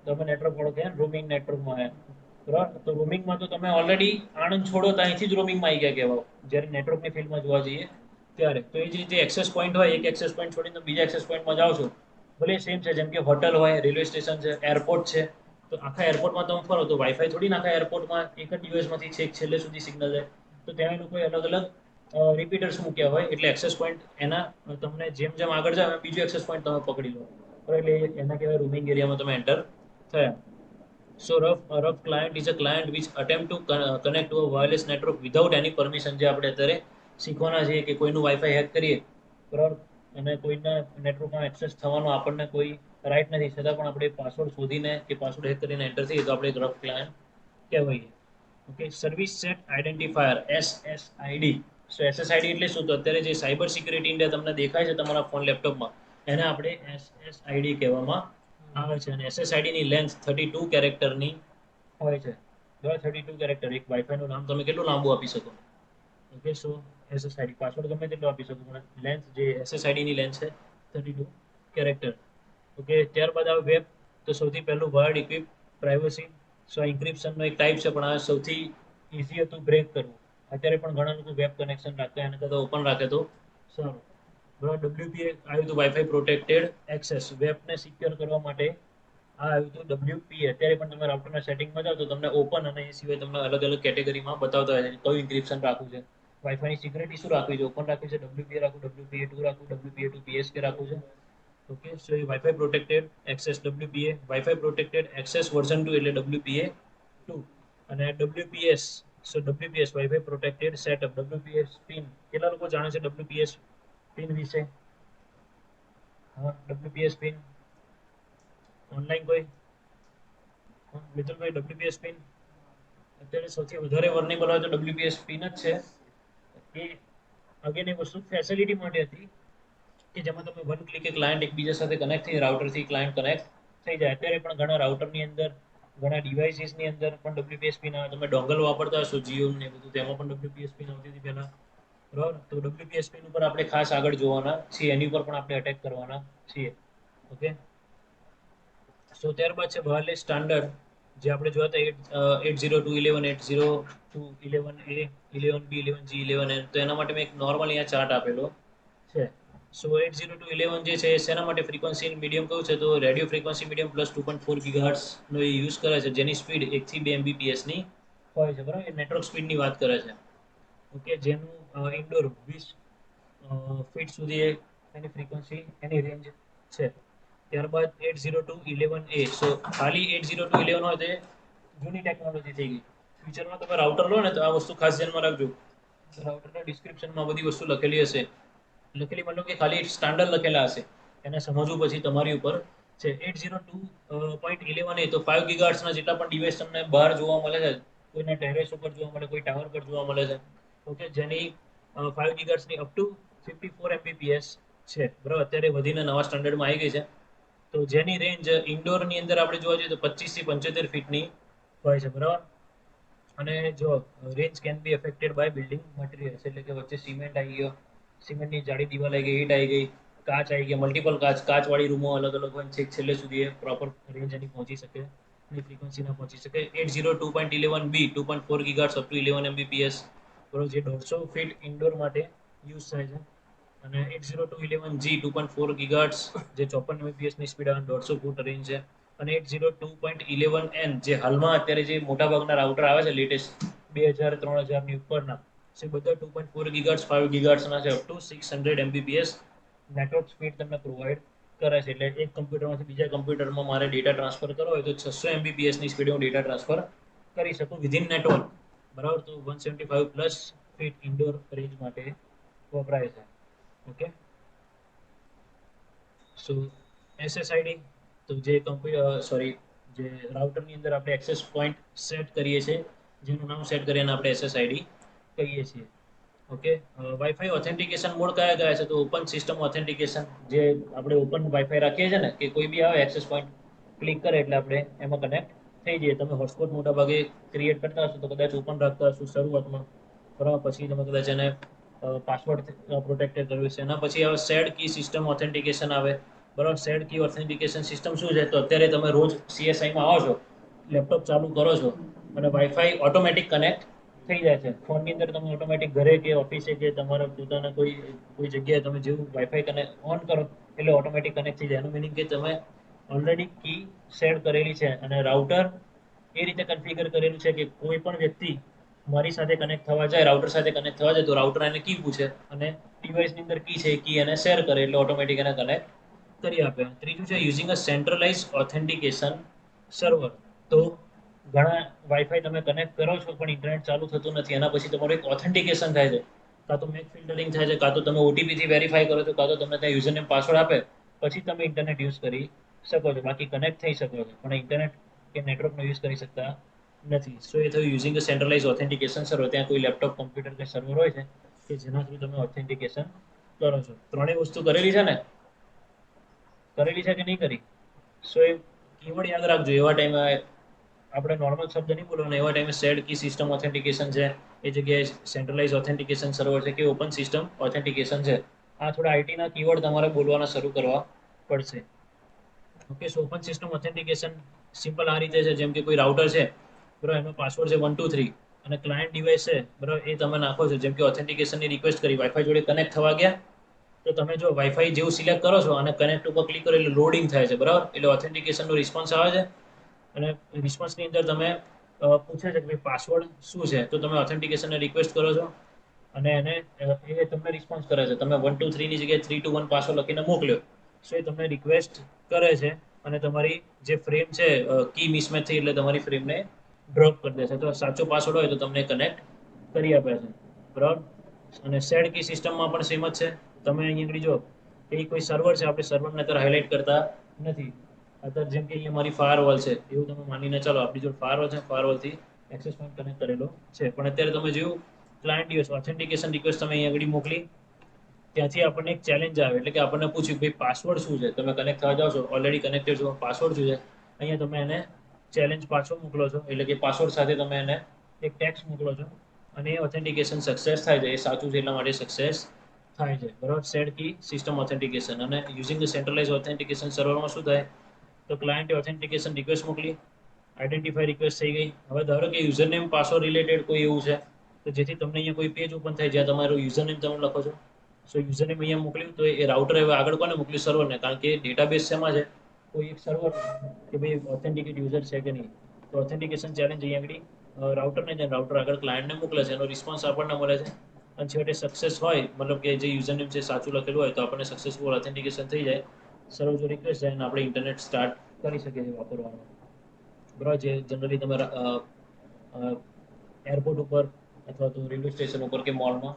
તમે નેટવર્ક વાળો કે રોમિંગ નેટવર્કમાં આવ્યા, બરાબર, તો રોમિંગમાં તો તમે ઓલરેડી આણંદ છોડો તો અહીંથી જ રોમિંગમાં આવી ગયા કહેવાય જ્યારે નેટવર્કની ફિલ્ડમાં જોવા જઈએ ત્યારે. તો એ જ રીતે એક્સેસ પોઈન્ટ હોય, એક એક્સેસ પોઈન્ટ છોડીને બીજા એક્સેસ પોઈન્ટમાં જાઓ છો, ભલે સેમ છે, જેમ કે હોટલ હોય, રેલવે સ્ટેશન છે, એરપોર્ટ છે, તો આખા એરપોર્ટમાં તમે ફરો તો વાઈફાઈ થોડી ના આખા એરપોર્ટમાં એક જ ડિવાઇસમાંથી છેક છેલ્લે સુધી સિગ્નલ જાય, તો ત્યાં એ લોકોએ અલગ અલગ રિપીટર્સ મૂક્યા હોય, એટલે એક્સેસ પોઈન્ટ એના તમને જેમ જેમ આગળ જાવ બીજું એક્સેસ પોઈન્ટ તમે પકડી લો, એટલે એના કહેવાય રૂમિંગ એરિયામાં તમે એન્ટર થયા. So rough client is a client which attempt to connect to a wireless network without any permission. જે આપણે અત્યારે શીખવાના છે કે કોઈનું વાઈફાઈ હેક કરીએ, બરાબર, અને કોઈના નેટવર્કમાં એક્સેસ થવાનો આપણને કોઈ રાઈટ નથી, છતાં પણ આપણે પાસવર્ડ શોધીને કે પાસવર્ડ હેક કરીને એન્ટર થઈએ તો આપણે એક રફ ક્લાયન્ટ કહેવાય. Okay, service set identifier, SSID. સો SSID એટલે શું? તો અત્યારે જે સાયબર સિક્યુરિટી ઇન્ડિયા તમને દેખાય છે તમારા ફોન લેપટોપમાં, એને આપણે SSID કહેવામાં આવે છે. અને SSID ની લેન્થ 32 કેરેક્ટરની હોય છે, બરાબર, 32 કેરેક્ટર. એક વાઈફાઈ નું નામ તમે કેટલું લાંબુ આપી શકો? ઓકે, સો SSID પાસવર્ડ ગમે તેટલો આપી શકો, પણ લેન્થ જે SSID ની લેન્થ છે 32 કેરેક્ટર. ઓકે, ત્યારબાદ આવે વેબ. તો સૌથી પહેલું વર્ડ ઇક્વિપ પ્રાઇવસી. સો ઇન્ક્રિપ્શનનો એક ટાઈપ છે, પણ આ સૌથી ઇઝી હતું બ્રેક કરવું. અત્યારે પણ ઘણા લોકો વેબ કનેક્શન રાખતા એના કરતાં ઓપન રાખે તો સારું, બરાબર. WPA આવ્યું હતું, વાઈફાઈ પ્રોટેક્ટેડ એક્સેસ. વેબને સિક્યોર કરવા માટે આ આવ્યું હતું WPA. અત્યારે પણ તમે રાઉટરના સેટિંગમાં જાઓ તો તમને ઓપન અને એ સિવાય તમને અલગ અલગ કેટેગરીમાં બતાવતા હોય છે કયું ઇન્ક્રિપ્શન રાખવું છે, વાઈફાઈની સિક્યુરિટી શું રાખવી છે, ઓપન રાખવી છે, WPA રાખવું, WPA2 રાખવું, WPA2 PSK રાખવું છે. ઓકે, સો એ wifi protected access WPA, wifi protected access version 2 એટલે WPA2. અને WPS, so WPS wifi protected setup. WPS PIN, કેટલા લોકો જાણે છે WPS પિન વિશે? હા, WPS પિન ઓનલાઈન કોઈ મિત્રભાઈ? WPS પિન અત્યારે સૌથી વધારે વર્નેબલ હોય તો WPS પિન જ છે. એ અગેન એ વસ્તુ ફેસિલિટી માટે હતી કે જેમાં તમે વન ક્લિકે ક્લાયન્ટ એકબીજા સાથે કનેક્ટ થઈ, રાઉટરથી ક્લાયન્ટ કનેક્ટ થઈ જાય. અત્યારે પણ ઘણા રાઉટરની અંદર, ઘણા ડિવાઇસીસની અંદર પણ WPS પિન આવે. તમે ડોંગલ વાપરતા હશો જીઓ ને બધું, તેમાં પણ WPS પિન આવતી હતી પહેલા, બરાબર. તો WPS પિન ઉપર આપણે ખાસ આગળ જોવાના છીએ, એની ઉપર પણ આપણે અટેક કરવાના છીએ. ઓકે, સો ત્યારબાદ છે વાયરલેસ સ્ટાન્ડર્ડ, જે આપણે જોયા હતા 802.11, 802.11a, 11b, 11g, 11n. તો એના માટે મેં એક નોર્મલ અહીંયા ચાર્ટ આપેલો છે. સો 802.11 જે છે એ શેના માટે ફ્રીક્વન્સી મીડિયમ કહ્યું છે? તો રેડિયો ફ્રીક્વન્સી મીડિયમ પ્લસ 2.4 ગીગાહર્ટ્ઝનો એ યુઝ કરે છે, જેની સ્પીડ 1 થી 2 MBPS ની હોય છે, બરાબર. એ નેટવર્ક સ્પીડની વાત કરે છે. ઓકે, જેનું ઇન્ડોર 20 ફીટ સુધી એની ફ્રીક્વન્સી, એની રેન્જ છે. ત્યારબાદ 802.11a. સો ખાલી 802.11 હોય તો જૂની ટેકનોલોજી થઈ ગઈ. ફ્યુચરમાં તમે રાઉટર લો ને તો આ વસ્તુ ખાસ ધ્યાનમાં રાખજો. રાઉટરના ડિસ્ક્રિપ્શનમાં બધી વસ્તુ લખેલી હશે, લખેલી મતલબ કે ખાલી સ્ટાન્ડર્ડ લખેલા હશે, એને સમજવું પછી તમારી ઉપર છે. 802.11a તો 5 ગીગાહર્ટ્ઝના જેટલા પણ ડિવાઇસ તમને બહાર જોવા મળે છે, કોઈના ટેરેસ ઉપર જોવા મળે, કોઈ ટાવર પર જોવા મળે છે, ઓકે, જેની 5 ગીગાહર્ટ્ઝની અપ ટુ 54 MBPS છે, બરાબર. અત્યારે વધીને નવા સ્ટાન્ડર્ડમાં આવી ગઈ છે. તો જેની રેન્જ ઇન્ડોરની અંદર આપણે જોવા જઈએ તો 25 થી 75 ફીટની હોય છે, બરાબર. અને જો range can be affected by building materials, એટલે કે વચ્ચે સિમેન્ટ આવી ગયો, સિમેન્ટની જાડી દિવાલ આવી ગઈ, ઈંટ આવી ગઈ, કાચ આવી ગયા, મલ્ટિપલ કાચવાળી રૂમો અલગ અલગ હોય, છેક છેલ્લે સુધી એ પ્રોપર રેન્જ એની પહોંચી શકે, એની ફ્રીક્વન્સી ના પહોંચી શકે. 802.11b 2.4 gigahertz up to 11 MBPS, બરોબર, જે 150 ફીટ ઇન્ડોર માટે યુઝ થાય છે. અને 802.11g 2.4 ગીગાહર્ટ્ઝ જે 54 MBPS ની સ્પીડ આવે, 150 ફૂટ રેન્જ છે. અને 802.11n જે હાલમાં અત્યારે જે મોટાભાગના રાઉટર આવે છે લેટેસ્ટ 2000 3000 ની ઉપરના, છે બધા 2.4 ગીગાહર્ટ્ઝ 5 ગીગાહર્ટ્ઝના છે, up to 600 MBPS network speed તમને પ્રોવાઈડ કરે છે. એટલે એક કમ્પ્યુટરમાંથી બીજા કમ્પ્યુટરમાં મારે ડેટા ટ્રાન્સફર કરવો હોય તો 600 MBPS ની સ્પીડે હું ડેટા ટ્રાન્સફર કરી શકું વિધિન નેટવર્ક, બરાબર. તો 175 પ્લસ ફીટ ઇન્ડોર રેન્જ માટે વપરાય છે. ઓકે, સો SSID, તો જે જે રાઉટરની અંદર આપણે એક્સેસ પોઈન્ટ સેટ કરીએ છીએ, જેનું નામ સેટ કરીને આપણે SSID કહીએ છીએ. ઓકે, વાઈફાઈ ઓથેન્ટિકેશન મોડ કયા કયા છે? તો ઓપન સિસ્ટમ ઓથેન્ટિકેશન, જે આપણે ઓપન વાઈફાઈ રાખીએ છીએ ને, કે કોઈ બી આવે એક્સેસ પોઈન્ટ ક્લિક કરે એટલે આપણે એમાં કનેક્ટ થઈ જઈએ. તમે હોટસ્પોટ મોટા ભાગે ક્રિએટ કરતા હશો તો કદાચ ઓપન રાખતા હશો શરૂઆતમાં, બરાબર. પછી તમે કદાચ એને પાસવર્ડ પ્રોટેક્ટેડ કર્યું છે. એના પછી આવે શેર્ડ કી સિસ્ટમ ઓથેન્ટિકેશન આવે, બરાબર. શેર્ડ કી ઓથેન્ટિકેશન સિસ્ટમ શું છે? તો અત્યારે તમે રોજ સીએસઆઈમાં આવો છો, લેપટોપ ચાલુ કરો છો અને વાઈફાઈ ઓટોમેટિક કનેક્ટ થઈ જાય છે. ફોનની અંદર તમે ઓટોમેટિક ઘરે કે ઓફિસે કે તમારા પોતાના કોઈ જગ્યાએ તમે જેવું વાઈફાઈ કનેક્ટ ઓન કરો એટલે ઓટોમેટિક કનેક્ટ થઈ જાય. એનું મિનિંગ કે તમે ઓલરેડી કી સેટ કરેલી છે અને રાઉટર એ રીતે કન્ફિગર કરેલું છે કે કોઈ પણ વ્યક્તિ મારી સાથે કનેક્ટ થવા જાય, રાઉટર સાથે કનેક્ટ થવા જાય તો રાઉટર એને કી પૂછે અને ડિવાઇસની અંદર કી છે, કી એને શેર કરે એટલે ઓટોમેટિક એને કનેક્ટ કરી આપે. ત્રીજું છે using a centralise authentication server. તો ઘણા વાઈફાઈ તમે કનેક્ટ કરો છો પણ ઇન્ટરનેટ ચાલુ થતું નથી, એના પછી તમારું એક ઓથેન્ટિકેશન થાય છે. કાં તો મેક ફિલ્ટરિંગ થાય છે, કાં તો તમે ઓટીપી થી વેરીફાઈ કરો છો, કાં તો તમને ત્યાં યુઝર નેમ પાસવર્ડ આપે પછી તમે ઇન્ટરનેટ યુઝ કરી શકો છો, બાકી કનેક્ટ થઈ શકો છો પણ ઇન્ટરનેટ કે નેટવર્કનો યુઝ કરી શકતા નથી. સો એ થયું using a centralise authentication server. ત્યાં કોઈ લેપટોપ, કમ્પ્યુટર કે સર્વર હોય છે કે જેના થ્રુ તમે ઓથેન્ટિકેશન કરો છો. ત્રણેય વસ્તુ કરેલી છે ને? કરેલી છે કે નહીં કરી? સો એ કીવર્ડ યાદ રાખજો. એવા ટાઈમે આપણે નોર્મલ શબ્દ નહીં બોલવાનો, એવા ટાઈમે શેર્ડ કી સિસ્ટમ ઓથેન્ટિકેશન છે, એ જગ્યાએ સેન્ટ્રલાઇઝ ઓથેન્ટિકેશન સર્વર છે કે ઓપન સિસ્ટમ ઓથેન્ટિકેશન છે. આ થોડા આઈટીના કીવર્ડ તમારે બોલવાના શરૂ કરવા પડશે. ઓકે, સો ઓપન સિસ્ટમ ઓથેન્ટિકેશન સિમ્પલ આ રીતે છે. જેમ કે કોઈ રાઉટર છે, બરાબર, એનો પાસવર્ડ છે 123 અને ક્લાયન્ટ ડિવાઇસ છે, બરાબર, એ તમે નાખો છો. જેમ કે ઓથેન્ટિકેશનની રિક્વેસ્ટ કરી, વાઈફાઈ જોડે કનેક્ટ થવા ગયા તો તમે જો વાઈફાઈ જેવું સિલેક્ટ કરો છો અને કનેક્ટ ઉપર ક્લિક કરો એટલે લોડિંગ થાય છે, બરાબર. એટલે ઓથેન્ટિકેશનનો રિસ્પોન્સ આવે છે અને રિસ્પોન્સની અંદર તમે પૂછે છે કે ભાઈ પાસવર્ડ શું છે, તો તમે ઓથેન્ટિકેશનને રિક્વેસ્ટ કરો છો અને એને એ તમને રિસ્પોન્સ કરે છે. તમે 123 ની જગ્યાએ 321 પાસવર્ડ લખીને મોકલ્યો, સો એ તમને રિક્વેસ્ટ કરે છે અને તમારી જે ફ્રેમ છે કી મિસમેચ થઈ એટલે તમારી ફ્રેમને ડ્રોપ કરી દેશે. તો સાચો પાસવર્ડ હોય તો તમને કનેક્ટ કરી આપે છે, બરાબર. અને શેર્ડ કી સિસ્ટમમાં પણ સેમ જ છે. તમે અહીં આગળ જો એ કોઈ સર્વર છે, આપણે સર્વરને અત્યારે હાઇલાઇટ કરતા નથી. અત્યારે જેમ કે અહીંયા મારી ફાયરવોલ છે એવું તમે માનીને ચાલો, આપણી જોડે ફાયરવોલ છે, ફાયરવોલથી એક્સેસ પોઈન્ટ કનેક્ટ કરેલો છે. પણ અત્યારે તમે જોયું ક્લાયન્ટ ડિવાઇસ ઓથેન્ટિકેશન રિક્વેસ્ટ તમે અહીં આગળ મોકલી, ત્યાંથી આપણને એક ચેલેન્જ આવે એટલે કે આપણને પૂછ્યું ભાઈ પાસવર્ડ શું છે. તમે કનેક્ટ થવા જાઓ છો, ઓલરેડી કનેક્ટેડ છો, પાસવર્ડ શું છે? અહીંયા તમે એને ચેલેન્જ પાછો મોકલો છો, એટલે કે પાસવર્ડ સાથે તમે એને એક ટેક્સ્ટ મોકલો છો અને એ ઓથેન્ટિકેશન સક્સેસ થાય છે. એ સાચું છે એટલા માટે સક્સેસ થાય છે, બરાબર. શેર્ડ કી સિસ્ટમ ઓથેન્ટિકેશન અને યુઝિંગ ધ સેન્ટ્રલાઇઝ ઓથેન્ટિકેશન સર્વરમાં શું થાય તો ક્લાયન્ટે ઓથેન્ટિકેશન રિક્વેસ્ટ મોકલી, આઈડેન્ટિફાઈ રિક્વેસ્ટ થઈ ગઈ. હવે ધારો કે યુઝર નેમ પાસવર્ડ રિલેટેડ કોઈ એવું છે તો જેથી તમને અહીંયા કોઈ પેજ ઓપન થાય જ્યાં તમારું યુઝર નેમ તમે લખો છો, સો યુઝર નેમ અહીંયા મોકલ્યું તો એ રાઉટર હવે આગળ કોને મોકલ્યું? સર્વરને, કારણ કે ડેટાબેઝ શેમાં છે? કોઈ એક સર્વર કે ભાઈ ઓથેન્ટિકેટ યુઝર છે કે નહીં. તો ઓથેન્ટિકેશન ચેલેન્જ અહીંયા આગળ રાઉટરને જાય, રાઉટર આગળ ક્લાયન્ટને મોકલે છે, એનો રિસ્પોન્સ આપણને મળે છે અને છેવટે સક્સેસ હોય, મતલબ કે જે યુઝર નેમ છે સાચું લખેલું હોય તો આપણને સક્સેસફુલ ઓથેન્ટિકેશન થઈ જાય, સર્વર જો રિક્વેસ્ટ જાય અને આપણે ઇન્ટરનેટ સ્ટાર્ટ કરી શકીએ છીએ વાપરવાનું, બરાબર. જે જનરલી તમારા એરપોર્ટ ઉપર અથવા તો રેલવે સ્ટેશન ઉપર કે મોલમાં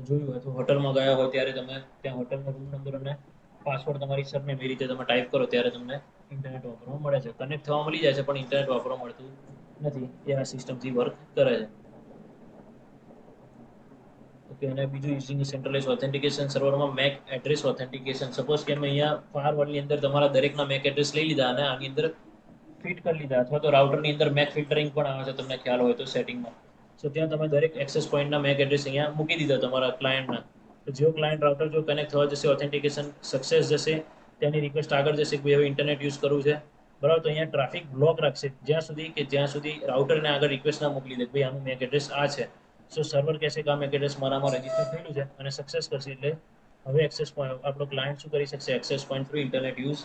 જોયું હોય તો હોટલમાં ગયા હોય ત્યારે તમે ત્યાં હોટલનો રૂમ નંબર અને પાસવર્ડ તમારી સરનેમ એ રીતે તમે ટાઈપ કરો ત્યારે તમને ઇન્ટરનેટ વાપરવા મળે છે. કનેક્ટ થવા મળી જાય છે પણ ઇન્ટરનેટ વાપરવા મળતું નથી. એ આ સિસ્ટમથી વર્ક કરે છે. ઓકે, અને બીજું યુઝિંગ સેન્ટ્રલાઇઝ ઓથેન્ટિકેશન સર્વરમાં મેક એડ્રેસ ઓથેન્ટિકેશન. સપોઝ કે મેં અહીંયા ફાયરવોલની અંદર તમારા દરેકના મેક એડ્રેસ લઈ લીધા અને આની અંદર ફિટ કરી લીધા, અથવા તો રાઉટરની અંદર મેક ફિલ્ટરિંગ પણ આવે છે, તમને ખ્યાલ હોય તો સેટિંગમાં. સો ત્યાં તમે દરેક એક્સેસ પોઈન્ટના મેક એડ્રેસ અહીંયા મૂકી દીધા તમારા ક્લાયન્ટના. તો જેવો ક્લાયન્ટ રાઉટર જો કનેક્ટ થવા જશે, ઓથેન્ટિકેશન સક્સેસ જશે, તેની રિક્વેસ્ટ આગળ જશે કે ભાઈ હવે ઇન્ટરનેટ યુઝ કરવું છે, બરાબર. તો અહીંયા ટ્રાફિક બ્લોક રાખશે જ્યાં સુધી રાઉટરને આગળ રિક્વેસ્ટ ના મોકલી દે ભાઈ આનું મેક એડ્રેસ આ છે. સો સર્વર કહેશે કે આ મેક એડ્રેસ મારામાં રજીસ્ટર થયેલું છે અને સક્સેસ કરશે એટલે હવે એક્સેસ પોઈન્ટ આપણો ક્લાયન્ટ શું કરી શકશે? Access point through internet use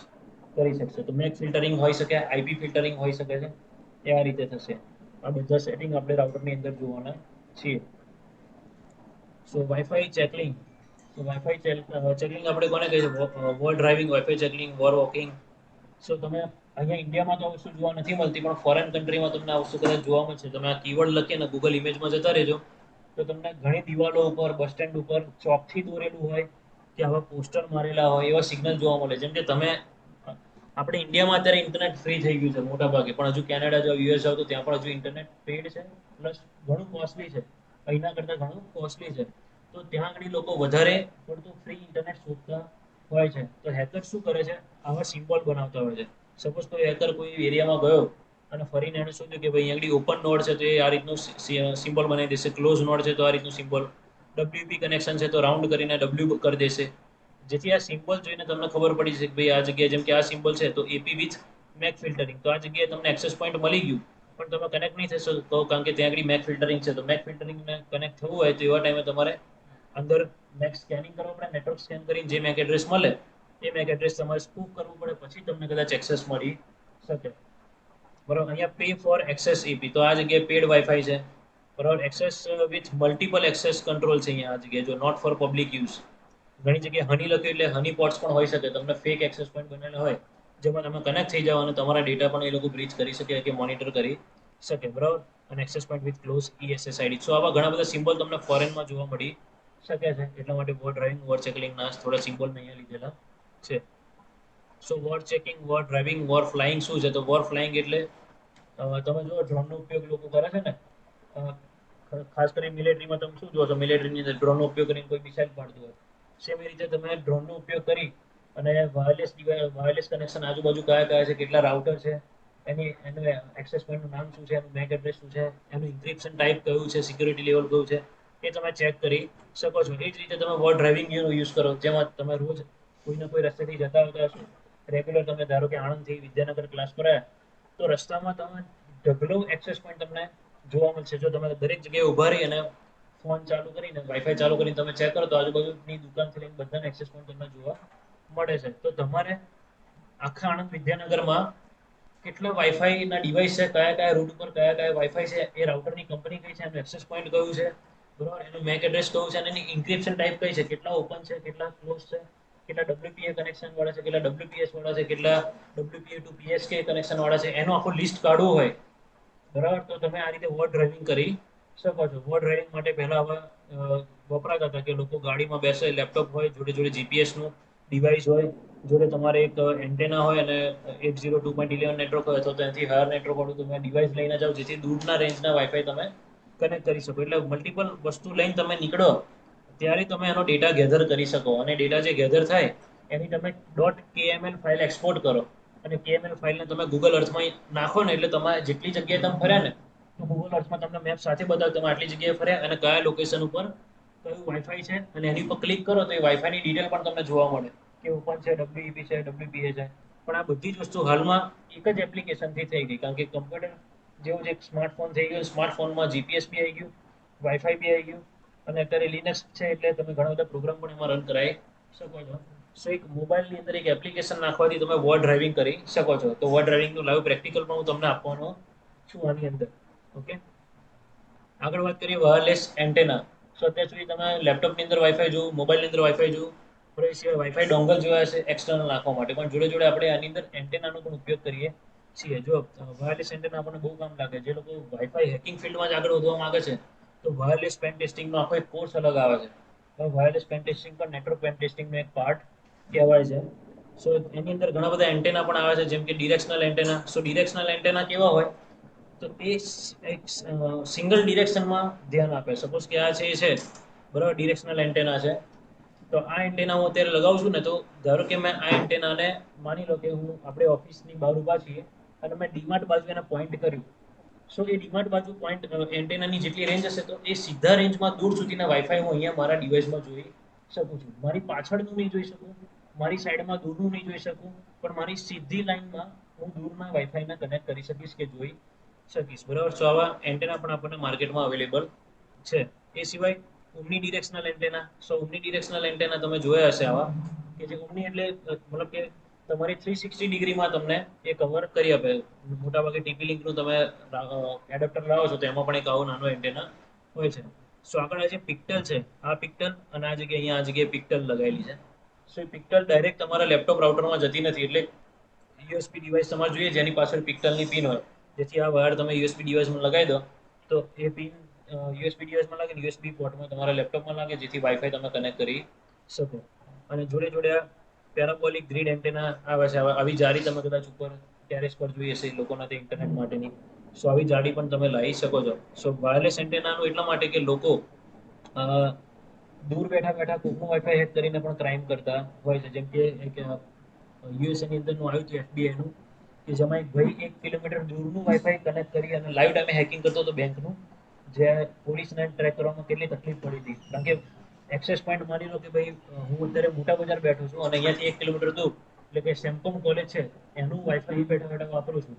કરી શકશે. તો મેક ફિલ્ટરિંગ હોઈ શકે, આઈપી ફિલ્ટરિંગ હોઈ શકે છે, એ આ રીતે થશે. આ બધા સેટિંગ આપણે રાઉટરની અંદર જોવાના છીએ. સો વાઈફાઈ ચેકલિંગ. સો વાઈફાઈ ચેકલિંગ આપણે કોને કહીએ છીએ? War driving, wifi chalking, war walking. So તમે અહીંયા ઇન્ડિયામાં તો આ વસ્તુ જોવા નથી મળતી પણ ફોરેન કન્ટ્રીમાં તમને આ વસ્તુ કદાચ જોવા મળશે. તમે આ કીવર્ડ લખીને ગૂગલ ઇમેજમાં જતા રહેજો તો તમને ઘણી દિવાલો ઉપર, બસ સ્ટેન્ડ ઉપર ચોકથી દોરેલું હોય કે આવા પોસ્ટર મારેલા હોય એવા સિગ્નલ જોવા મળે. જેમ કે તમે આપણે ઇન્ડિયામાં અત્યારે ઇન્ટરનેટ ફ્રી થઈ ગયું છે મોટા ભાગે, પણ હજુ કેનેડા જાઓ, યુએસ જાઓ તો ત્યાં પણ હજુ ઇન્ટરનેટ પેડ છે, પ્લસ ઘણું કોસ્ટલી છે, અહીંના કરતાં ઘણું કોસ્ટલી છે. તો ત્યાં આગળ લોકો વધારે પડતું ફ્રી ઇન્ટરનેટ શોધતા હોય છે. તો હેકર શું કરે છે, આવા સિમ્બોલ બનાવતા હોય છે. સપોઝ કોઈ હેકર કોઈ એરિયામાં ગયો અને ફરીને એને શોધ્યું કે ભાઈ આગળ ઓપન નોડ છે તો એ આ રીતનું સિમ્બોલ બનાવી દેશે, ક્લોઝ નોડ છે તો આ રીતનું સિમ્બોલ, ડબ્લ્યુપી કનેક્શન છે તો રાઉન્ડ કરીને ડબ્લ્યુ કરી દેશે. જેથી આ સિમ્બોલ જોઈને તમને ખબર પડી જશે કે ભાઈ આ જગ્યાએ જેમ કે આ સિમ્બોલ છે તો એપી વિથ મેક ફિલ્ટરિંગ, તો આ જગ્યાએ તમને એક્સેસ પોઈન્ટ મળી ગયું પણ તમે કનેક્ટ નહીં થશો તો કારણ કે ત્યાં આગળ મેક ફિલ્ટરિંગ છે. તો મેક ફિલ્ટરિંગ કનેક્ટ થવું હોય તો એવા ટાઈમે તમારે અંદર મેક સ્કેનિંગ કરવું પડે, નેટવર્ક સ્કેન કરીને જે મેક એડ્રેસ મળે એ મેક એડ્રેસ તમારે સ્પૂફ કરવું પડે, પછી તમને કદાચ એક્સેસ મળી શકે. બરાબર, અહીંયા પે ફોર એક્સેસ એપી, તો આ જગ્યાએ પેડ વાઈફાઈ છે. બરાબર, access with multiple access control છે અહીંયા આ જગ્યાએ, જો નોટ ફોર પબ્લિક યુઝ. ઘણી જગ્યાએ હની લખ્યું એટલે હની પોટ્સ પણ હોઈ શકે, તમને ફેક એક્સેસ પોઈન્ટ બનેલા હોય જેમાં તમે કનેક્ટ થઈ જાઓ અને તમારા ડેટા પણ એ લોકો બ્રીચ કરી શકે કે મોનિટર કરી શકે. બરાબર, અને access point with close ESSID. So આવા ઘણા બધા સિમ્બોલ તમને ફોરેનમાં જોવા મળી શકે છે, એટલા માટે વોર ડ્રાઇવિંગ, વોર ચેકિંગના થોડા સિમ્બોલ મેં અહીંયા લીધેલા છે. So war checking, war driving, war flying શું છે? તો વોર ફ્લાઇંગ એટલે તમે જો ડ્રોનનો ઉપયોગ લોકો કરે છે ને, ખાસ કરીને મિલિટરીમાં તમે શું જોવો છો, મિલિટરીની અંદર ડ્રોનનો ઉપયોગ કરીને કોઈ મિસાઇલ પાડતું હોય, સેમ એ રીતે તમે ડ્રોનનો ઉપયોગ કરી અને વાયરલેસ કનેક્શન આજુબાજુ કયા કયા છે, કેટલા રાઉટર છે, એનું એક્સેસ પોઈન્ટનું નામ શું છે, એનું મેક એડ્રેસ શું છે, એનું ઇન્ક્રિપ્શન ટાઈપ કયું છે, સિક્યુરિટી લેવલ કયું છે, એ તમે ચેક કરી શકો છો. એ જ રીતે તમે વોર ડ્રાઇવિંગ યુઝ કરો, જેમાં તમે રોજ કોઈને કોઈ રસ્તેથી જતા હોતા હશો, રેગ્યુલર તમે ધારો કે આણંદથી વિદ્યાનગર ક્લાસ પર આવ્યા તો રસ્તામાં તમે ઢગલો એક્સેસ પોઈન્ટ તમને જોવા મળશે. જો તમે દરેક જગ્યાએ ઊભા રહી અને ફોન ચાલુ કરીને વાઈફાઈ ચાલુ કરીને તમે ચેક કરો તો આજુબાજુની દુકાનથી લઈને બધાના એક્સેસ પોઈન્ટ તમને જોવા મળે છે. તો તમારે આખા આણંદ વિદ્યાનગરમાં કેટલા વાઈફાઈના ડિવાઇસ છે, કયા કયા રૂટ ઉપર કયા કયા વાઈફાઈ છે, એ રાઉટરની કંપની કઈ છે, એનું એક્સેસ પોઈન્ટ કયું છે, બરોબર, એનું મેક એડ્રેસ કયું છે, અને એની ઇન્ક્રિપ્શન ટાઈપ કઈ છે, કેટલા ઓપન છે, કેટલા ક્લોઝ છે, કેટલા WPA કનેક્શન વાળા છે, કેટલા WPS વાળા છે, કેટલા WPA ટુ PSK કનેક્શન વાળા છે, એનું આખું લિસ્ટ કાઢવું હોય, બરાબર, તો તમે આ રીતે વોર ડ્રાઇવિંગ કરી શકો છો. વોર ડ્રાઇવિંગ માટે પહેલા આવા વપરાતા હતા કે લોકો ગાડીમાં બેસે, લેપટોપ હોય, જોડે જોડે જીપીએસનું ડિવાઇસ હોય, જોડે તમારે એક એન્ટેના હોય અને 802.11 નેટવર્ક હોય, તો ત્યાંથી હાયર નેટવર્ક વાળું તમે ડિવાઇસ લઈને જાઓ જેથી દૂરના રેન્જના વાઈફાઈ તમે કનેક્ટ કરી શકો. એટલે મલ્ટિપલ વસ્તુ લઈને તમે નીકળો ત્યારે તમે એનો ડેટા ગેધર કરી શકો, અને ડેટા જે ગેધર થાય એની તમે .kml ફાઇલ એક્સપોર્ટ કરો, અને KML ફાઇલને તમે ગૂગલ અર્થમાં નાખો ને એટલે તમારે જેટલી જગ્યાએ તમે ફર્યા ને તો ગૂગલ અર્થમાં તમને મેપ સાથે બતાવે તમે આટલી જગ્યાએ ફર્યા અને કયા લોકેશન ઉપર કયું વાઈફાઈ છે, અને એની ઉપર ક્લિક કરો તો એ વાઈફાઈની ડિટેલ પણ તમને જોવા મળે કે ઓપન છે, WEP છે, WPA છે. પણ આ બધી જ વસ્તુ હાલમાં એક જ એપ્લિકેશનથી થઈ ગઈ, કારણ કે કમ્પ્યુટર જેવું જે સ્માર્ટફોન થઈ ગયું, સ્માર્ટફોનમાં જીપીએસ બી આવી ગયું, વાઈફાઈ બી આવી ગયું, અને અત્યારે લિનક્સ છે એટલે તમે ઘણા બધા પ્રોગ્રામ પણ એમાં રન કરાવી શકો છો. સો એક મોબાઈલની અંદર એક એપ્લિકેશન નાખવાથી તમે વોર ડ્રાઇવિંગ કરી શકો છો. તો વોર ડ્રાઇવિંગનું લાઈવ પ્રેક્ટિકલ પણ હું તમને આપવાનો છું આની અંદર. ઓકે, આગળ વાત કરીએ વાયરલેસ એન્ટેના. સો અત્યાર સુધી તમે લેપટોપની અંદર વાઈફાઈ જોયું, મોબાઈલની અંદર વાઈફાઈ જોયું, પણ એ સિવાય વાઈફાઈ ડોંગલ જોયા છે એક્સટર્નલ નાખવા માટે, પણ જોડે જોડે આપણે આની અંદર એન્ટેનાનો પણ ઉપયોગ કરીએ છીએ. જો વાયરલેસ એન્ટેના આપણને બહુ કામ લાગે, જે લોકો વાઈફાઈ હેકિંગ ફિલ્ડમાં જ આગળ વધવા માંગે છે તો વાયરલેસ પેન ટેસ્ટિંગનો આખો એક કોર્સ અલગ આવે છે. વાયરલેસ પેન ટેસ્ટિંગ પણ નેટવર્ક પેન ટેસ્ટિંગનો એક પાર્ટ કહેવાય છે. સો એની અંદર ઘણા બધા એન્ટેના પણ આવે છે, જેમ કે ડિરેક્શનલ એન્ટેના. સો ડિરેક્શનલ એન્ટેના કેવા હોય તો એ એક સિંગલ ડિરેક્શનમાં ધ્યાન આપે. સપોઝ કે આ છે બરાબર, ડિરેક્શનલ એન્ટેના છે, તો આ એન્ટેના હું અત્યારે લગાવું છું ને, તો ધારો કે મેં આ એન્ટેનાને માની લો કે હું આપણે ઓફિસની બહાર ઊભા છીએ અને મેં ડીમાર્ટ બાજુ એને પોઈન્ટ કર્યું. સો એ ડીમાર્ટ બાજુ પોઈન્ટ એન્ટેનાની જેટલી રેન્જ હશે તો એ સીધા રેન્જમાં દૂર સુધીના વાઈફાઈ હું અહીંયા મારા ડિવાઇસમાં જોઈ શકું છું. મારી પાછળનું નહીં જોઈ શકું, મારી સાઈડમાં દૂરનું નહીં જોઈ શકું, પણ મારી સીધી લાઈનમાં હું દૂરના વાઈફાઈને કનેક્ટ કરી શકીશ કે જોઈ શકીશ. બરાબર, સો આવા એન્ટેના પણ આપણને માર્કેટમાં અવેલેબલ છે. એ સિવાય ઓમની ડિરેક્શનલ એન્ટેના. સો ઓમની ડિરેક્શનલ એન્ટેના તમે જોયા હશે આવા, કે જે ઓમની એટલે મતલબ કે તમારી 360 ડિગ્રીમાં તમને એ કવર કરી આપે. મોટાભાગે ટીપી લિંકનું તમે એડપ્ટર લાવો છો તો એમાં પણ એક આવો નાનો એન્ટેના હોય છે. સો આગળ આ જે પિક્ટલ છે, આ પિક્ટલ અને આ જગ્યાએ અહીંયા આ જગ્યાએ પિક્ટલ લગાવેલી છે. સો એ પિક્ટલ ડાયરેક્ટ તમારા લેપટોપ રાઉટરમાં જતી નથી, એટલે યુએસબી ડિવાઇસ તમારે જોઈએ જેની પાછળ પિક્ટલની પિન હોય, જેથી આ વાયર તમે યુએસબી ડિવાઇસમાં લગાવી દો તો એ પિન યુએસબી ડિવાઇસમાં લાગે, યુએસબી પોર્ટમાં તમારા લેપટોપમાં લાગે, જેથી વાઈફાઈ તમે કનેક્ટ કરી શકો. અને જોડે જોડે આ પેરાબોલિક ગ્રીડ એન્ટેના આવે છે. આવી જારી તમે કદાચ ઉપર ટેરેસ પર જોઈ હશે લોકોના તે ઇન્ટરનેટ માટેની. સો આવી જાડી પણ તમે લાવી શકો છો. સો વાયરલેસ એન્ટેનાનું એટલા માટે કે લોકો દૂર બેઠા બેઠા કોકનું વાઈફાઈ હેક કરીને પણ ક્રાઇમ કરતા હોય છે. જેમ કે એક યુએસએ ની અંદરનું આવ્યું હતું FBI નું, કે જેમાં એક ભાઈ 1 કિલોમીટર દૂરનું વાઈફાઈ કનેક્ટ કરી અને લાઈવ ટાઈમે હેકિંગ કરતો હતો બેંકનું, જે પોલીસને ટ્રેક કરવામાં કેટલી તકલીફ પડી હતી. કારણ કે એક્સેસ પોઈન્ટ માની લો કે ભાઈ હું અત્યારે મોટા બજાર બેઠો છું અને અહીંયાથી 1 કિલોમીટર દૂર એટલે કે સેમકોમ કોલેજ છે એનું વાઈફાઈ બેઠા બેઠા વાપરું છું,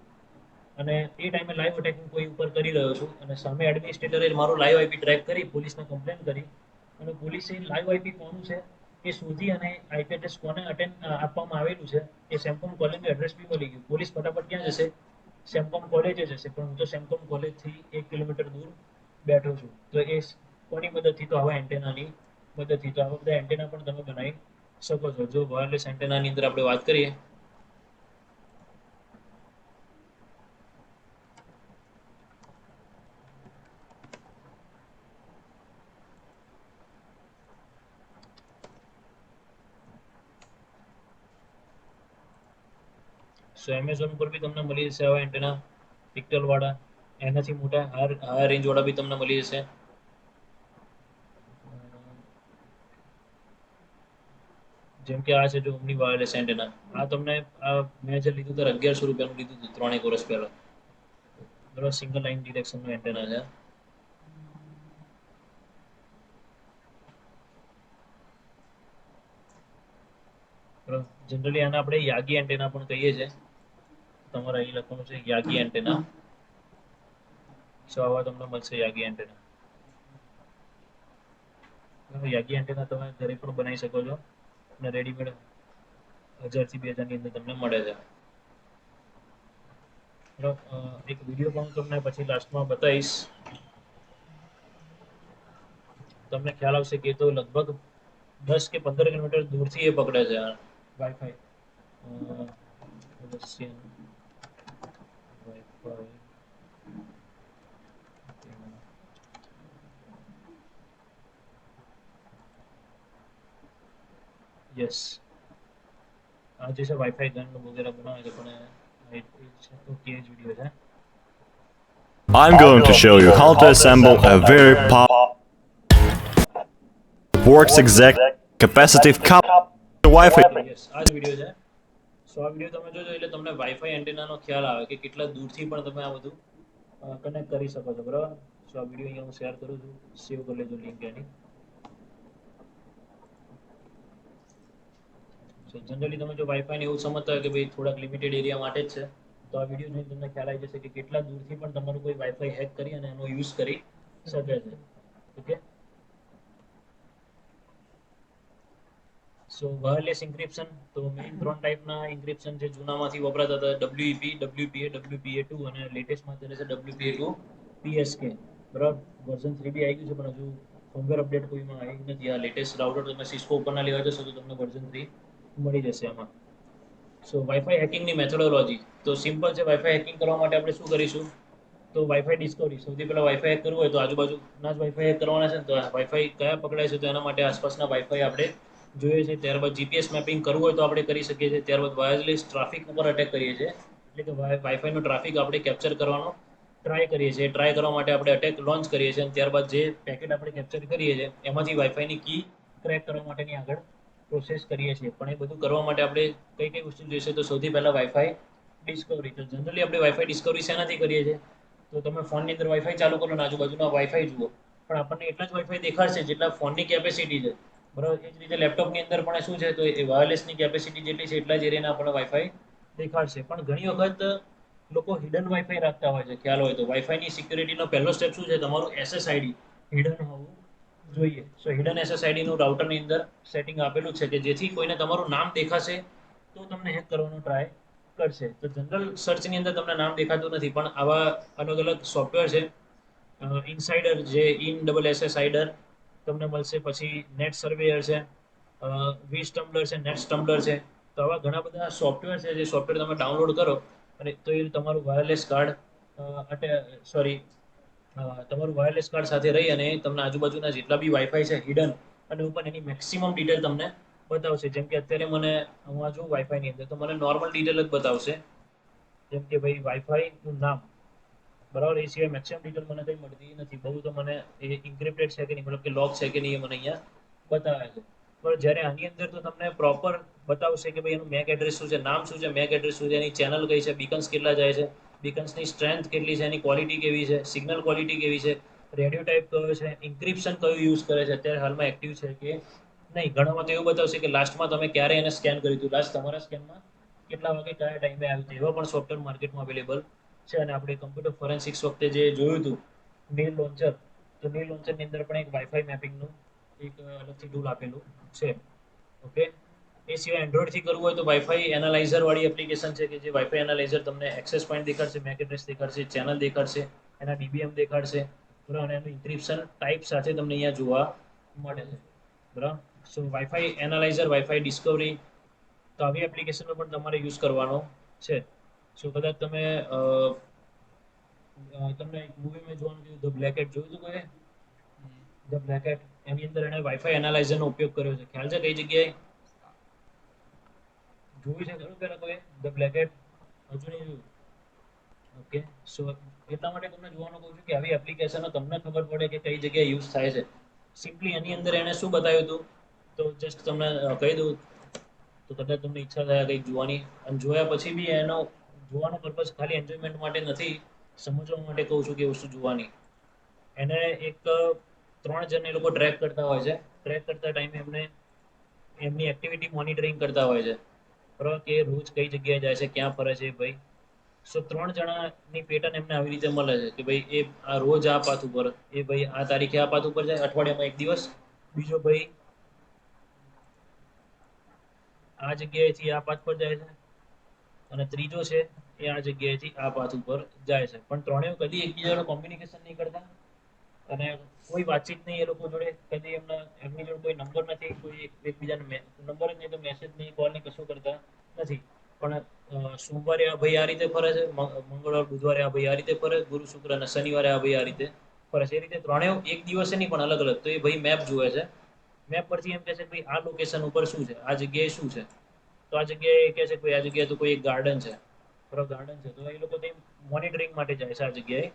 અને એ ટાઈમે લાઈવ અટેકિંગ કોઈ ઉપર કરી રહ્યો છું અને સામે એડમિનિસ્ટ્રેટરે મારો લાઈવ આઈપી ટ્રેક કરી પોલીસને કમ્પ્લેન કરી અને પોલીસે લાઈવ આઈપી કોનું છે એ શોધી અને આઈપી એડ્રેસ કોને અટેન્ડ આપવામાં આવેલું છે એ સેમકોમ કોલેજનું એડ્રેસ બી મળી ગયું. પોલીસ ફટાફટ ક્યાં જશે? સેમકોમ કોલેજ જશે. પણ હું તો સેમકોમ કોલેજથી 1 કિલોમીટર દૂર બેઠો છું. તો એ કોની મદદથી? તો આવા એન્ટેનાની મદદથી. તો આવા બધા એન્ટેના પણ તમે બનાવી શકો છો. જો વાયરલેસ એન્ટેનાની અંદર આપણે વાત કરીએ, સો એમેઝોન પર બી તમને મળી જશે આવા એન્ટેના પિક્ટલ વાળા, એનાથી મોટા હાયર રેન્જ વાળા બી તમને મળી જશે. જેમ કે આ છે જો ઓમની વાયરલેસ એન્ટેના, આ તમને મેં જે લીધું હતું 1100 રૂપિયાનું લીધું હતું 3 વર્ષ પહેલા. બરાબર, સિંગલ લાઇન ડિટેક્શનનું એન્ટેના છે. બરાબર, જનરલી આને આપણે યાગી એન્ટેના પણ કહીએ છીએ. તમારે અહીં લખવાનું છે યાગી એન્ટેના. સો આવા તમને મળશે યાગી એન્ટેના. યાગી એન્ટેના તમે ઘરે પણ બનાવી શકો છો અને રેડીમેડ 1000 થી 2000 ની અંદર તમને મળે છે. એક વિડીયો પણ હું તમને પછી લાસ્ટમાં બતાવીશ, તમને ખ્યાલ આવશે કે તો લગભગ 10 કે 15 કિલોમીટર દૂરથી એ પકડે છે વાઈફાઈ. રશિયન વાઈફાઈ યસ, આ જે છે વાઈફાઈ ગન વગેરે બનાવે છે, પણ ઓકે જ વિડીયો છે.
I'm going to show you how to assemble a very powerful works exact capacitive couple Wi-Fi.
Yes, આ જ વિડીયો છે. સો આ વિડીયો તમે જોજો એટલે તમને વાઈફાઈ એન્ટેનાનો ખ્યાલ આવે કે કેટલા દૂરથી પણ તમે આ બધું કનેક્ટ કરી શકો છો. બરાબર, સો આ વિડીયો અહીંયા હું શેર કરું છું, સેવ કરી લેજો લિંક એની. સો જનરલી તમે જો વાઈફાઈ ને એવું સમજતા હોય કે ભાઈ થોડાક લિમિટેડ એરિયા માટે જ છે, તો આ વિડીયો જોઈને તમને ખ્યાલ આવી જશે કે કેટલા દૂરથી પણ તમારું કોઈ વાઈફાઈ હેક કરી અને એનો યુઝ કરી શકે છે. ઓકે, સો વાયરલેસ એન્ક્રિપ્શન તો મેઇન 3 ટાઈપના એન્ક્રિપ્શન જે જૂનામાંથી વપરાતા હતા, WEP, WPA, WPA2 અને લેટેસ્ટમાં અત્યારે છે WPA2 PSK. બરાબર, વર્ઝન 3 બી આવી ગયું છે પણ હજુ ફર્મવેર અપડેટ કોઈમાં આવી નથી. આ લેટેસ્ટ રાઉટર તમે સિસ્કો ઉપરના લેવા જશો તો તમને વર્ઝન 3 મળી જશે આમાં. સો વાઈફાઈ હેકિંગની મેથોડોલોજી તો સિમ્પલ છે. વાઈફાઈ હેકિંગ કરવા માટે આપણે શું કરીશું? તો વાઈફાઈ ડિસ્કવરી. સૌથી પહેલા વાઈફાઈ હેક કરવું હોય તો આજુબાજુના જ વાઈફાઈ હેક કરવાના છે ને, તો વાઈફાઈ કયા પકડાય છે તો એના માટે આસપાસના વાઈફાઈ આપણે જોઈએ છે. ત્યારબાદ જીપીએસ મેપિંગ કરવું હોય તો આપણે કરી શકીએ છીએ. ત્યારબાદ વાયરલેસ ટ્રાફિક ઉપર અટેક કરીએ છીએ, એટલે કે વાઈફાઈનો ટ્રાફિક આપણે કેપ્ચર કરવાનો ટ્રાય કરીએ છીએ. ટ્રાય કરવા માટે આપણે અટેક લોન્ચ કરીએ છીએ અને ત્યારબાદ જે પેકેટ આપણે કેપ્ચર કરીએ છીએ એમાંથી વાઈફાઈની કી ક્રેક કરવા માટેની આગળ પ્રોસેસ કરીએ છીએ. પણ એ બધું કરવા માટે આપણે કઈ કઈ વસ્તુ જોઈશે? તો સૌથી પહેલા વાઈફાઈ ડિસ્કવરી. તો જનરલી આપણે વાઈફાઈ ડિસ્કવરી શેનાથી કરીએ છીએ? તો તમે ફોનની અંદર વાઈફાઈ ચાલુ કરો અને આજુબાજુના વાઈફાઈ જુઓ, પણ આપણને એટલા જ વાઈફાઈ દેખાડશે જેટલા ફોનની કેપેસિટી છે. બરાબર, એ જ રીતે લેપટોપની અંદર પણ શું છે, તો એ વાયરલેસની કેપેસિટી જેટલી છે એટલા જ એરિયાના આપણને વાઈફાઈ દેખાડશે. પણ ઘણી વખત લોકો હિડન વાઈફાઈ રાખતા હોય છે. ખ્યાલ હોય તો વાઈફાઈની સિક્યુરિટીનો પહેલો સ્ટેપ શું છે? તમારું SSID હિડન હોવું જોઈએ. સો હિડન SSID નું રાઉટરની અંદર સેટિંગ આપેલું છે કે જેથી કોઈને તમારું નામ દેખાશે તો તમને હેક કરવાનો ટ્રાય કરશે. તો જનરલ સર્ચની અંદર તમને નામ દેખાતું નથી, પણ આવા અલગ અલગ સોફ્ટવેર છે. ઇનસાઇડર જે InSSIder તમને મળશે, પછી નેટ સર્વેયર છે, વી સ્ટમ્બલર છે, નેટ સ્ટમ્બલર છે. તો આવા ઘણા બધા સોફ્ટવેર છે જે સોફ્ટવેર તમે ડાઉનલોડ કરો અને તો એ તમારું વાયરલેસ કાર્ડ તમારું વાયરલેસ કાર્ડ સાથે રહી અને તમને આજુબાજુના જેટલા બી વાઈફાઈ છે હિડન અને ઉપર એની મેક્સિમમ ડિટેલ તમને બતાવશે. જેમ કે અત્યારે મને હું આ જોઉં વાઈફાઈની અંદર તો મને નોર્મલ ડિટેલ જ બતાવશે, જેમ કે ભાઈ વાઈફાઈનું નામ. બરાબર, એ સિવાય મેક્સિમમ ડિટેલ મને કંઈ મળતી નથી. બહુ તો મને એ ઇન્ક્રિપ્ટેડ છે કે નહીં, મતલબ કે લોક છે કે નહીં, એ મને અહીંયા બતાવે છે. પણ જ્યારે આની અંદર તો તમને પ્રોપર બતાવશે કે ભાઈ એનું મેક એડ્રેસ શું છે, નામ શું છે, મેક એડ્રેસ શું છે, એની ચેનલ કઈ છે, બીકન્સ કેટલા જાય છે, બીકન્સની સ્ટ્રેન્થ કેટલી છે, એની ક્વોલિટી કેવી છે, સિગ્નલ ક્વોલિટી કેવી છે, રેડિયો ટાઈપ કયો છે, ઇન્ક્રિપ્શન કયું યુઝ કરે છે, અત્યારે હાલમાં એક્ટિવ છે કે નહીં. ઘણામાં તો એવું બતાવશે કે લાસ્ટમાં તમે ક્યારે એને સ્કેન કર્યું હતું, લાસ્ટ તમારા સ્કેનમાં કેટલા વાગે કયા ટાઈમે આવ્યું હતું. એવા પણ સોફ્ટવેર માર્કેટમાં અવેલેબલ છે. અને આપણે કમ્પ્યુટર ફોરેન્સિક્સ વખતે જે જોયું હતું નેલ લોન્ચર, તો નેલ લોન્ચરની અંદર પણ એક વાઈફાઈ મેપિંગનું એક અલગથી ટૂલ આપેલું છે. ઓકે, એ સિવાય એન્ડ્રોઇડથી કરવું હોય તો વાઈફાઈ એનાલાઇઝર વાળી એપ્લિકેશન છે કે જે વાઈફાઈ એનાલાઇઝર તમને એક્સેસ પોઈન્ટ દેખાડશે, મેક એડ્રેસ દેખાડશે, ચેનલ દેખાડશે, એના ડીબીએમ દેખાડશે, બરાબર, અને એનું ઇન્ક્રિપ્શન ટાઈપ સાથે તમને અહીંયા જોવા મળે છે. બરાબર. સો વાઈફાઈ એનાલાઇઝર, વાઈફાઈ ડિસ્કવરી, તો આવી એપ્લિકેશનનો પણ તમારે યુઝ કરવાનો છે. સો કદાચ તમે તમને એક મૂવી મેં જોવાનું કીધું ધ બ્લેક હેટ, જોયું હતું કોઈ ધ બ્લેક હેટ? એની અંદર એણે વાઈફાઈ એનાલાઇઝરનો ઉપયોગ કર્યો છે. ખ્યાલ છે કઈ જગ્યાએ જોયું છે ખરું પેલા કોઈ ધ બ્લેક હેટ? હજુ નહીં જોયું? ઓકે, સો એટલા માટે તમને જોવાનું કહું છું કે આવી એપ્લિકેશનો તમને ખબર પડે કે કઈ જગ્યાએ યુઝ થાય છે. સિમ્પલી એની અંદર એણે શું બતાવ્યું હતું, તો જસ્ટ તમને કહી દઉં, તો કદાચ તમને ઈચ્છા થાય કંઈક જોવાની. અને જોયા પછી બી એનો જોવાનો પર્પઝ ખાલી એન્જોયમેન્ટ માટે નથી, સમજવા માટે કહું છું કે વસ્તુ જોવાની. એને એક 3 જણને લોકો ટ્રેક કરતા હોય છે. ટ્રેક કરતા ટાઈમે એમને એમની એક્ટિવિટી મોનિટરિંગ કરતા હોય છે, બરાબર, કે રોજ કઈ જગ્યાએ જાય છે, ક્યાં ફરે છે ભાઈ. સો 3 જણાની પેટર્ન એમને આવી રીતે મળે છે કે ભાઈ એ આ રોજ આ પાથ ઉપર, એ ભાઈ આ તારીખે આ પાથ ઉપર જાય, અઠવાડિયામાં એક દિવસ. બીજો ભાઈ આ જગ્યાએથી આ પાથ પર જાય છે. અને ત્રીજો છે એ આ જગ્યાએથી આ પાથ ઉપર જાય છે. પણ ત્રણેય કદી એકબીજાનું કોમ્યુનિકેશન નહીં કરતા, અને કોઈ વાતચીત નહીં એ લોકો જોડે. કદી એમની જોડે કોઈ નંબર નથી, કોઈ એકબીજાને નંબર જ નહીં, તો મેસેજ નહીં, કોલ નહીં, કશું કરતા નથી. પણ સોમવારે આ ભાઈ આ રીતે ફરે છે, મંગળવાર બુધવારે આ ભાઈ આ રીતે ફરે, ગુરુ શુક્ર અને શનિવારે આ ભાઈ આ રીતે ફરે છે. એ રીતે ત્રણેય એક દિવસે નહીં પણ અલગ અલગ. તો એ ભાઈ મેપ જુએ છે, મેપ પરથી એમ કહે છે કે ભાઈ આ લોકેશન ઉપર શું છે, આ જગ્યાએ શું છે. તો આ જગ્યાએ કહે છે કે ભાઈ આ જગ્યાએ તો કોઈ એક ગાર્ડન છે, બરાબર, ગાર્ડન છે. તો એ લોકો મોનિટરિંગ માટે જાય છે આ જગ્યાએ.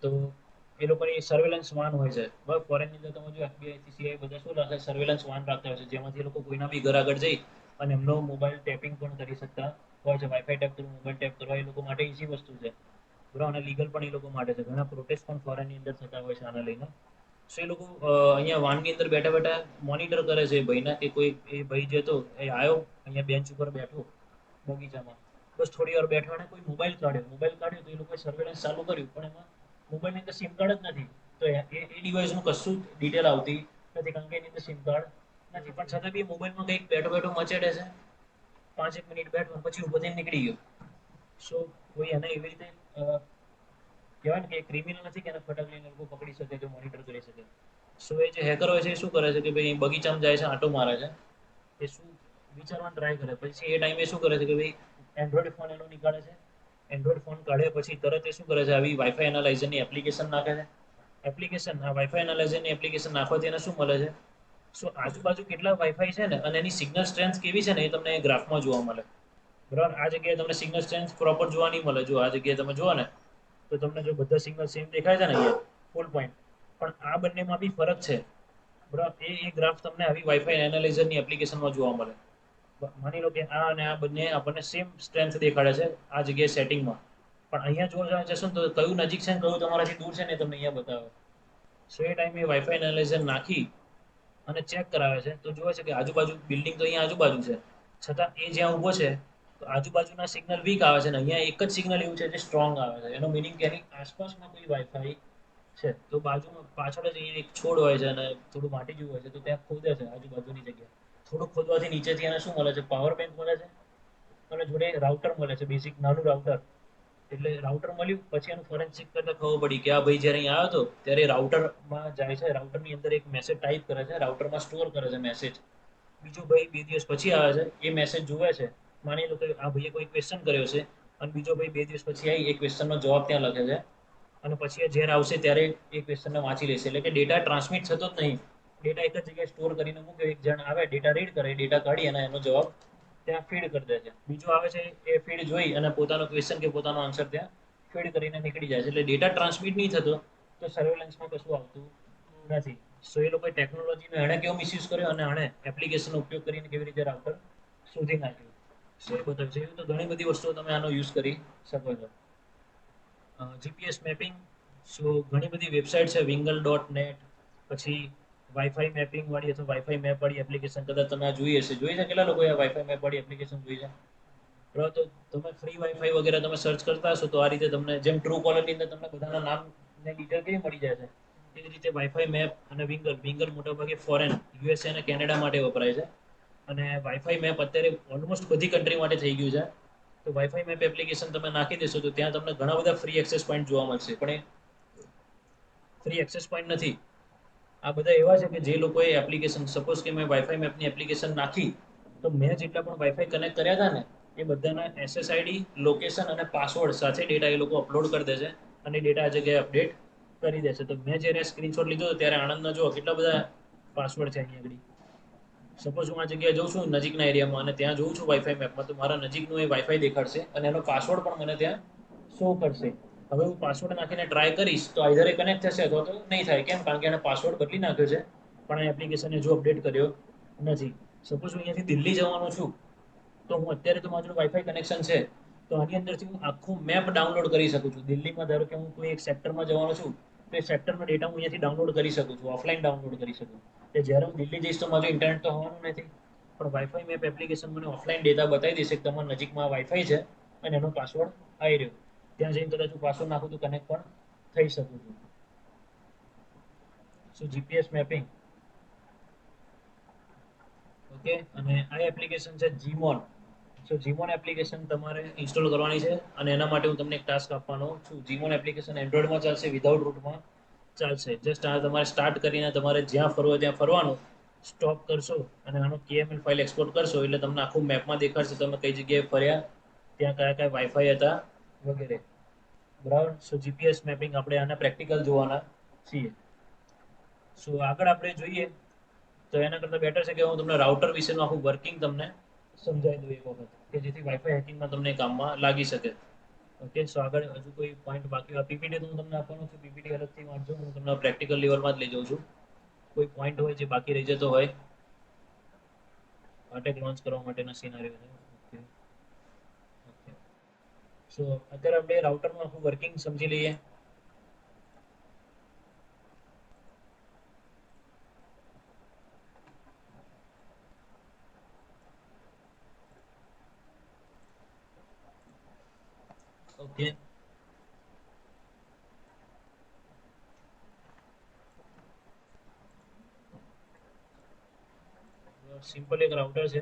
તો એ લોકોની સર્વેલન્સ વાન હોય છે, બરાબર. ફોરેનની અંદર તમે જો FBI CCI બધા શું રાખે, સર્વેલન્સ વાન રાખતા હોય છે, જેમાંથી એ લોકો કોઈના બી ઘર આગળ જઈ અને એમનો મોબાઈલ ટેપિંગ પણ કરી શકતા હોય છે. વાઈફાઈ ટેપ કરવું, મોબાઈલ ટેપ કરવા એ લોકો માટે ઈઝી વસ્તુ છે, બરાબર. અને લીગલ પણ એ લોકો માટે છે. ઘણા પ્રોટેસ્ટ પણ ફોરેનની અંદર થતા હોય છે આને લઈને. સો એ લોકો અહીંયા વાનની અંદર બેઠા બેઠા મોનિટર કરે છે એ ભાઈના, કે કોઈ એ ભાઈ જે હતો એ આવ્યો અહીંયા બેન્ચ ઉપર બેઠો બગીચામાં, બસ થોડી વાર બેઠો અને કોઈ મોબાઈલ કાઢ્યો તો એ લોકોએ સર્વેલન્સ ચાલુ કર્યું, પણ એમાં મોબાઈલની અંદર સિમ કાર્ડ જ નથી. તો એ ડિવાઇસનું કશું ડિટેલ આવતી નથી, કારણ કે એની અંદર સિમ કાર્ડ નથી. પણ છતાં બી મોબાઈલમાં કંઈક બેઠો બેઠો મચેડે છે. 5 મિનિટ બેઠો પછી ઊભો થઈને નીકળી ગયો. સો કોઈ એને એવી રીતે કહેવાય ને કે ક્રિમિનલ નથી કે એને ફટાક લઈને લોકો પકડી શકે, જો મોનિટર કરી શકે. સો એ જે હેકર હોય છે એ શું કરે છે કે ભાઈ બગીચામાં જાય છે, આંટો મારે છે, એ શું વિચારવાનું ટ્રાય કરે. પછી એ ટાઈમે શું કરે છે કે ભાઈ એન્ડ્રોઈડ ફોન એનો નીકાળે છે. એન્ડ્રોઈડ ફોન કાઢ્યા પછી તરત એ શું કરે છે, આવી વાઈફાઈ એનાલાઇઝરની એપ્લિકેશન નાખે છે. એપ્લિકેશન, આ વાઈફાઈ એનાલાઇઝરની એપ્લિકેશન નાખવાથી એને શું મળે છે, સો આજુબાજુ કેટલા વાઈફાઈ છે ને, અને એની સિગ્નલ સ્ટ્રેન્થ કેવી છે ને એ તમને ગ્રાફમાં જોવા મળે, બરાબર. આ જગ્યાએ તમને સિગ્નલ સ્ટ્રેન્થ પ્રોપર જોવા નહીં મળે. જો આ જગ્યાએ તમે જુઓ ને તો તમને જો બધા સિગ્નલ સેમ દેખાય છે ને અહીંયા ફૂલ પોઈન્ટ, પણ આ બંનેમાં બી ફરક છે, બરાબર. એ ગ્રાફ તમને આવી વાઈફાઈ એનાલાઇઝરની એપ્લિકેશનમાં જોવા મળે. માની લો કે આ અને આ બંને આપણને સેમ સ્ટ્રેન્થ દેખાડે છે આ જગ્યાએ સેટિંગમાં, પણ અહીંયા જોવા જશો ને તો કયું નજીક છે ને કયું તમારાથી દૂર છે ને તમને અહીંયા બતાવે. સો એ ટાઈમે વાઈફાઈ એનાલાઇઝર નાખી અને ચેક કરાવે છે, તો જોવે છે કે આજુબાજુ બિલ્ડિંગ તો અહીંયા આજુબાજુ છે, છતાં એ જ્યાં ઊભો છે તો આજુબાજુના સિગ્નલ વીક આવે છે, ને અહીંયા એક જ સિગ્નલ એવું છે જે સ્ટ્રોંગ આવે છે. એનો મિનિંગ કે એની આસપાસમાં કોઈ વાઈફાઈ છે. તો બાજુમાં પાછળ જ અહીંયા એક છોડ હોય છે અને થોડું માટી જેવું હોય છે, તો ત્યાં ખોદે છે આજુબાજુની જગ્યા. થોડું ખોદવાથી નીચેથી એને શું મળે છે, પાવર બેંક મળે છે, અને જોડે રાઉટર મળે છે, બેઝિક નાનું રાઉટર. એટલે રાઉટર મળ્યું પછી એનું ફોરેન્સિક કરતા ખબર પડી કે આ ભાઈ જ્યારે અહીંયા આવ્યો હતો ત્યારે રાઉટરમાં જાય છે, રાઉટરની અંદર એક મેસેજ ટાઈપ કરે છે, રાઉટરમાં સ્ટોર કરે છે મેસેજ. બીજો ભાઈ 2 દિવસ પછી આવે છે, એ મેસેજ જુએ છે. માની લો કે આ ભાઈએ કોઈ ક્વેશ્ચન કર્યો છે અને બીજો ભાઈ 2 દિવસ પછી આવી એ ક્વેશ્ચનનો જવાબ ત્યાં લખે છે, અને પછી એ જ્યારે આવશે ત્યારે એ ક્વેશ્ચનને વાંચી લેશે. એટલે કે ડેટા ટ્રાન્સમિટ થતો જ નહીં, ડેટા એક જ જગ્યાએ સ્ટોર કરીને મૂક્યો. એક જણ આવે, ડેટા રીડ કરે, ડેટા કાઢી અને એનો જવાબ ત્યાં ફીડ કરી દે છે. બીજો આવે છે, એ ફીડ જોઈ અને પોતાનો ક્વેશ્ચન કે પોતાનો આન્સર ત્યાં ફીડ કરીને નીકળી જાય છે. એટલે ડેટા ટ્રાન્સમિટ નહીં થતો, તો સર્વેલન્સમાં કશું આવતું નથી. સો એ લોકોએ ટેકનોલોજીનો એણે કેવો મિસયુઝ કર્યો અને આણે એપ્લિકેશનનો ઉપયોગ કરીને કેવી રીતે રાઉટર શોધી નાખ્યું. સો એ બતાવ્યું છે. એવી તો ઘણી બધી વસ્તુઓ તમે આનો યુઝ કરી શકો છો. જીપીએસ મેપિંગ, સો ઘણી બધી વેબસાઇટ છે, wingle.net, પછી વાઈફાઈ મેપિંગ વાળી અથવા વાઈફાઈ મેપ વાળી એપ્લિકેશન કદાચ તમે આ જોઈ હશે. જોઈ છે કેટલા લોકોએ આ વાઈફાઈ મેપ વાળી એપ્લિકેશન જોઈ છે? બરાબર, તો તમે ફ્રી વાઈફાઈ વગેરે તમે સર્ચ કરતા હશો તો આ રીતે તમને જેમ ટ્રુ કોલરની અંદર તમને બધાના નામ ને ડિટેલ કેવી મળી જાય છે, એ રીતે વાઈફાઈ મેપ અને વિંગલ મોટાભાગે ફોરેન યુએસએ અને કેનેડા માટે વપરાય છે. અને વાઈફાઈ મેપ અત્યારે ઓલમોસ્ટ બધી કન્ટ્રી માટે થઈ ગયું છે. તો વાઈફાઈ મેપ એપ્લિકેશન તમે નાખી દેશો તો ત્યાં તમને ઘણા બધા ફ્રી એક્સેસ પોઈન્ટ જોવા મળશે. પણ એ ફ્રી એક્સેસ પોઈન્ટ નથી. આ બધા એવા છે કે જે લોકોએ એપ્લિકેશન, સપોઝ કે મેં વાઈફાઈ મેપની એપ્લિકેશન નાખી, તો મેં જેટલા પણ વાઈફાઈ કનેક્ટ કર્યા હતા ને એ બધાના SSID, લોકેશન અને પાસવર્ડ સાથે ડેટા એ લોકો અપલોડ કરી દેશે અને ડેટા આ જગ્યાએ અપડેટ કરી દેશે. તો મેં જ્યારે સ્ક્રીનશોટ લીધો હતો ત્યારે આણંદના જો કેટલા બધા પાસવર્ડ છે અહીંયા આગળ. સપોઝ હું આ જગ્યાએ જઉં છું નજીકના એરિયામાં અને ત્યાં જોઉં છું વાઈફાઈ મેપમાં, તો મારા નજીકનું એ વાઈફાઈ દેખાડશે અને એનો પાસવર્ડ પણ મને ત્યાં શો કરશે. હવે હું પાસવર્ડ નાખીને ટ્રાય કરીશ તો આઈધર એ કનેક્ટ થશે અથવા તો નહીં થાય. કેમ? કારણ કે એને પાસવર્ડ બદલી નાખ્યો છે પણ આ એપ્લિકેશને જો અપડેટ કર્યો નથી. સપોઝ હું અહીંયાથી દિલ્હી જવાનો છું તો હું અત્યારે તો મારું વાઈફાઈ કનેક્શન છે, તો આની અંદરથી હું આખું મેપ ડાઉનલોડ કરી શકું છું. દિલ્હીમાં ધારો કે હું કોઈ એક સેક્ટરમાં જવાનો છું તો એ સેક્ટરનો ડેટા હું અહીંયાથી ડાઉનલોડ કરી શકું છું, ઓફલાઈન ડાઉનલોડ કરી શકું. કે જ્યારે હું દિલ્હી જઈશ તો મારું ઇન્ટરનેટ તો હોવાનું નથી, પણ વાઈફાઈ મેપ એપ્લિકેશન મને ઓફલાઈન ડેટા બતાવી દેશે કે તમારા નજીકમાં વાઈફાઈ છે અને એનો પાસવર્ડ આવી રહ્યો. ત્યાં જઈને કદાચ હું પાસવર્ડ નાખું તો કનેક્ટ પણ થઈ શકું છું. સો જીપીએસ મેપિંગ, ઓકે. અને આ એપ્લિકેશન છે જીમોન. સો જીમોન એપ્લિકેશન તમારે ઇન્સ્ટોલ કરવાની છે અને એના માટે હું તમને એક ટાસ્ક આપવાનો છું. જીમોન એપ્લિકેશન એન્ડ્રોઈડમાં ચાલશે, વિધાઉટ રૂટમાં ચાલશે. જસ્ટ આ તમારે સ્ટાર્ટ કરીને તમારે જ્યાં ફરવું હોય ત્યાં ફરવાનું, સ્ટોપ કરશો અને આનો KML ફાઇલ એક્સપોર્ટ કરશો એટલે તમને આખું મેપમાં દેખાડશે તમે કઈ જગ્યાએ ફર્યા, ત્યાં કયા કયા વાઈફાઈ હતા વગેરે. બરાબર. સો જીપીએસ મેપિંગ આપણે આના પ્રેક્ટિકલ જોવાના છીએ. સો આગળ આપણે જોઈએ તો એના કરતાં બેટર છે કે હું તમને રાઉટર વિશેનું આખું વર્કિંગ તમને સમજાવી દઉં એક વખત, કે જેથી વાઈફાઈ હેકિંગમાં તમને કામમાં લાગી શકે. ઓકે. સો આગળ હજુ કોઈ પોઈન્ટ બાકી હોય? પીપીટી તો હું તમને આપવાનો છું, પીપીટી અલગથી વાંચજો, હું તમને પ્રેક્ટિકલ લેવલમાં જ લઈ જાઉં છું. કોઈ પોઈન્ટ હોય જે બાકી રહી જતો હોય? અટેક લોન્ચ કરવા માટેના સિનારીઓ છે. Okay okay. સો અત્યારે આપણે રાઉટરનું આખું વર્કિંગ સમજી લઈએ. ઓકે. સિમ્પલ એક રાઉટર છે.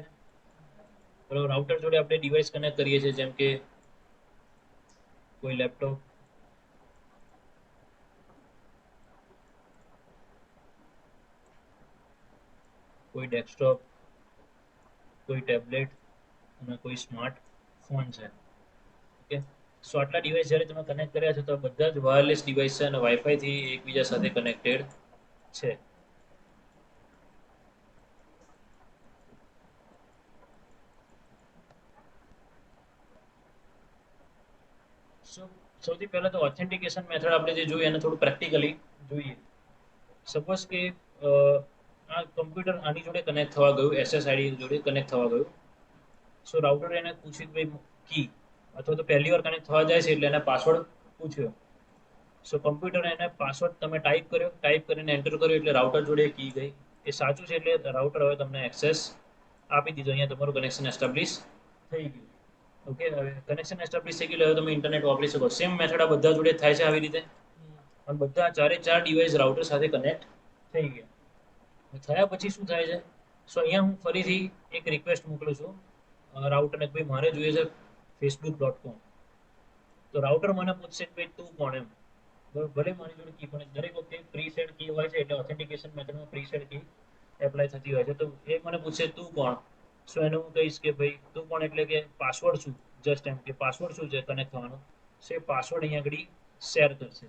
બરાબર. રાઉટર જોડે આપણે ડિવાઇસ કનેક્ટ કરીએ છીએ, જેમ કે કોઈ લેપટોપ, કોઈ ડેસ્કટોપ, કોઈ ટેબ્લેટ અને કોઈ સ્માર્ટ ફોન છે. ઓકે. સો આટલા ડિવાઇસ જ્યારે તમે કનેક્ટ કર્યા છે તો બધા જ વાયરલેસ ડિવાઇસ છે અને વાઈફાઈથી એકબીજા સાથે કનેક્ટેડ છે. સૌથી પહેલા તો ઓથેન્ટિકેશન મેથડ આપણે જે જોઈએ એને થોડું પ્રેક્ટિકલી જોઈએ. સપોઝ કે આ કમ્પ્યુટર આની જોડે કનેક્ટ થવા ગયું, SSID જોડે કનેક્ટ થવા ગયું. સો રાઉટર એને પૂછ્યું કે ભાઈ કી, અથવા તો પહેલી વાર કનેક્ટ થવા જાય છે એટલે એને પાસવર્ડ પૂછ્યો. સો કમ્પ્યુટર એને પાસવર્ડ તમે ટાઈપ કર્યો, ટાઈપ કરીને એન્ટર કર્યો એટલે રાઉટર જોડે કી ગઈ. એ સાચું છે એટલે રાઉટર હવે તમને એક્સેસ આપી દીધો. અહીંયા તમારું કનેક્શન એસ્ટાબ્લિશ થઈ ગયું. ઓકે. હવે કનેક્શન એસ્ટાબ્લિશ થઈ ગયું, હવે તમે ઇન્ટરનેટ વાપરી શકો. સેમ મેથડ આ બધા જોડે થાય છે આવી રીતે, અને બધા ચારે ચાર ડિવાઇસ રાઉટર સાથે કનેક્ટ થઈ ગયા. થયા પછી શું થાય છે? સો અહીંયા હું ફરીથી એક રિક્વેસ્ટ મોકલું છું રાઉટરને, ભાઈ મારે જોઈએ છે facebook.com. તો રાઉટર મને પૂછશે કે ભાઈ તું કોણ એમ. ભલે મારી જોડે કી, પણ દરેક વખતે પ્રીસેટ કી હોય છે એટલે ઓથેન્ટિકેશન મેથડમાં પ્રીસેટ કી એપ્લાય થતી હોય છે. તો એ મને પૂછશે તું કોણ. સો એને હું કહીશ કે ભાઈ તું કોણ એટલે કે પાસવર્ડ શું, જસ્ટ એમ કે પાસવર્ડ શું છે કનેક્ટ થવાનો. સો એ પાસવર્ડ અહીંયા આગળ શેર કરશે.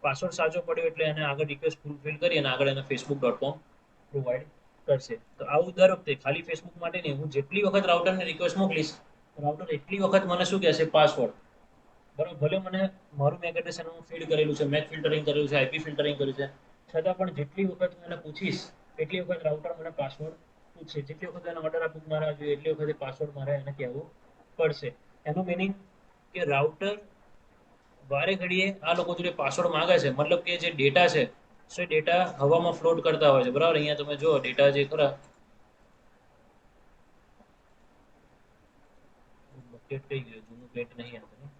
પાસવર્ડ સાચો પડ્યો એટલે એને આગળ રિક્વેસ્ટ ફૂલફિલ કરી અને આગળ એને facebook.com પ્રોવાઈડ કરશે. તો આવું દર વખતે ખાલી ફેસબુક માટે નહીં, હું જેટલી વખત રાઉટરને રિક્વેસ્ટ મોકલીશ રાઉટર એટલી વખત મને શું કહેશે? પાસવર્ડ. બરાબર. ભલે મને મારું મેક એડ્રેસ એનું ફીડ કરેલું છે, મેક ફિલ્ટરિંગ કરેલું છે, IP ફિલ્ટરિંગ કર્યું છે, છતાં પણ જેટલી વખત હું એને પૂછીશ એટલી વખત રાઉટર મને પાસવર્ડ પૂછશે, જેટલી વખત એને ઓર્ડર આપું મારે જોઈએ એટલી વખત પાસવર્ડ મારે એને કહેવું પડશે. એનું મિનિંગ કે રાઉટર વારે ઘડીએ આ લોકો જોડે પાસવર્ડ માંગે છે, મતલબ કે જે ડેટા છે સો એ ડેટા હવામાં ફ્લોટ કરતા હોય છે, બરાબર. અહીંયા તમે જો ડેટા જે ખરા બકેટ થઈ ગયું, જૂનું પેન્ટ નહીં આવતું,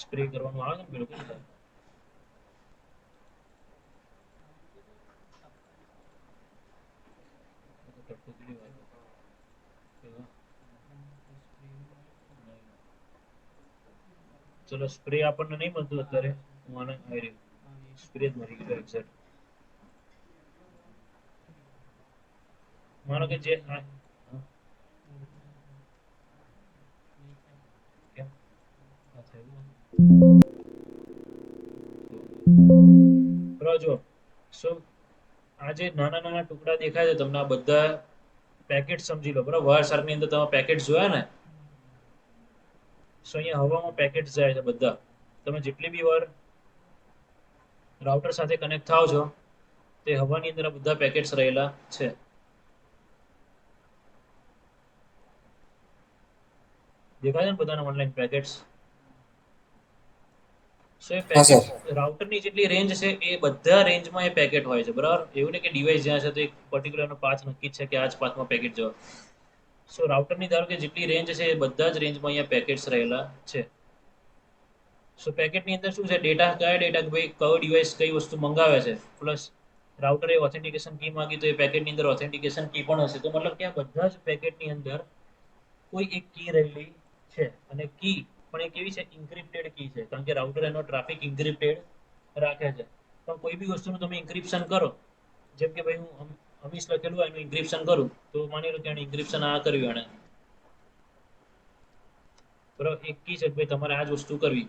સ્પ્રે કરવાનું આવે છે ને પેલું કઈ કઠપુતળી વાળું. એવા. ચલો સ્પ્રે આપણને નહીં મળતું અત્યારે, હું આને આવી રહ્યું સ્પ્રે જ મરી ગયો એક્ઝેક્ટ. માનો કે જે હા, હા, કેમ આ થયું બરાબર. જો સો આ જે નાના નાના ટુકડા દેખાય છે તમને, આ બધા પેકેટ સમજી લો, બરાબર. વાયર શાર્કની અંદર તમે પેકેટ જોયા ને, સો અહીંયા હવામાં પેકેટ જાય છે બધા. તમે જેટલી બી વાર રાઉટર સાથે કનેક્ટ થાવ છો તે હવાની અંદર આ બધા પેકેટ્સ રહેલા છે. દેખાય છે ને બધાના ઓનલાઈન પેકેટ્સ. સો એ
હા સર.
પેકેટ્સ રાઉટરની જેટલી રેન્જ છે એ બધા રેન્જમાં એ પેકેટ હોય છે, બરાબર. એવું નહીં કે ડિવાઇસ જ્યાં છે તો એક પર્ટિક્યુલરનો પાથ નક્કી છે કે આ જ પાથમાં પેકેટ જવા. સો રાઉટરની ધારો કે જેટલી રેન્જ છે એ બધા જ રેન્જમાં અહીંયા પેકેટ્સ રહેલા છે. સો પેકેટની અંદર શું છે, ડેટા, કયા ડેટા, કે ભાઈ કયો ડિવાઇસ કઈ વસ્તુ મંગાવે છે, પ્લસ રાઉટરે ઓથેન્ટિકેશન કી માંગી તો એ પેકેટની અંદર ઓથેન્ટિકેશન કી પણ હશે. તો મતલબ કે આ બધા જ પેકેટની અંદર કોઈ એક કી રહેલી છે, અને કી પણ એ કેવી છે, ઇન્ક્રિપ્ટેડ કી છે, કારણ કે રાઉટર એનો ટ્રાફિક ઇન્ક્રિપ્ટેડ રાખે છે. પણ કોઈ બી વસ્તુનું તમે ઇન્ક્રિપ્શન કરો, જેમ કે ભાઈ હું અમીશ લખેલું હોય એનું ઇન્ક્રિપ્શન કરું, તો માની લો કે એને ઇન્ક્રિપ્શન આ કર્યું એને, બરાબર. એક કી છે કે ભાઈ તમારે આ જ વસ્તુ કરવી,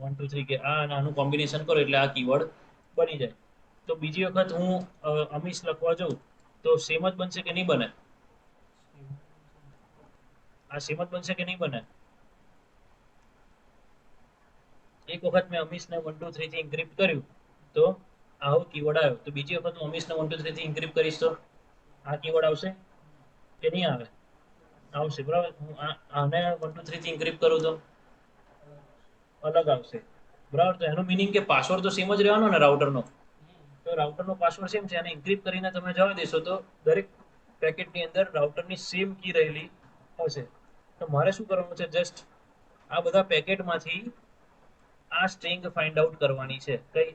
1 2 3 કે આ અને આનું કોમ્બિનેશન કરો એટલે આ કીવર્ડ બની જાય. તો બીજી વખત હું અમીશ લખવા જાઉં તો સેમ જ બનશે કે નહીં બને? આ સેમ જ બનશે કે નહીં બને? એક વખત મેં અમીશને 1 2 3 થી ઇન્ક્રિપ્ટ કર્યું તો આવો કીવર્ડ આવ્યો. તો બીજી વખત હું અમીશને 1 2 3 થી ઇન્ક્રિપ્ટ કરીશ તો આ કીવર્ડ આવશે કે નહીં આવે? આવશે, બરાબર. હું આને 1 2 3 થી ઇન્ક્રિપ્ટ કરું તો અલગ આવશે, બરાબર. તો એનું મિનિંગ કે પાસવર્ડ તો સેમ જ રહેવાનો ને રાઉટરનો. તો રાઉટરનો પાસવર્ડ સેમ છે, અને ઇન્ક્રિપ્ટ કરીને તમે જવા દેશો તો દરેક પેકેટની અંદર રાઉટરની સેમ કી રહેલી હશે. તો મારે શું કરવાનું છે, જસ્ટ આ બધા પેકેટમાંથી આ સ્ટ્રિંગ ફાઇન્ડ આઉટ કરવાની છે. કઈ?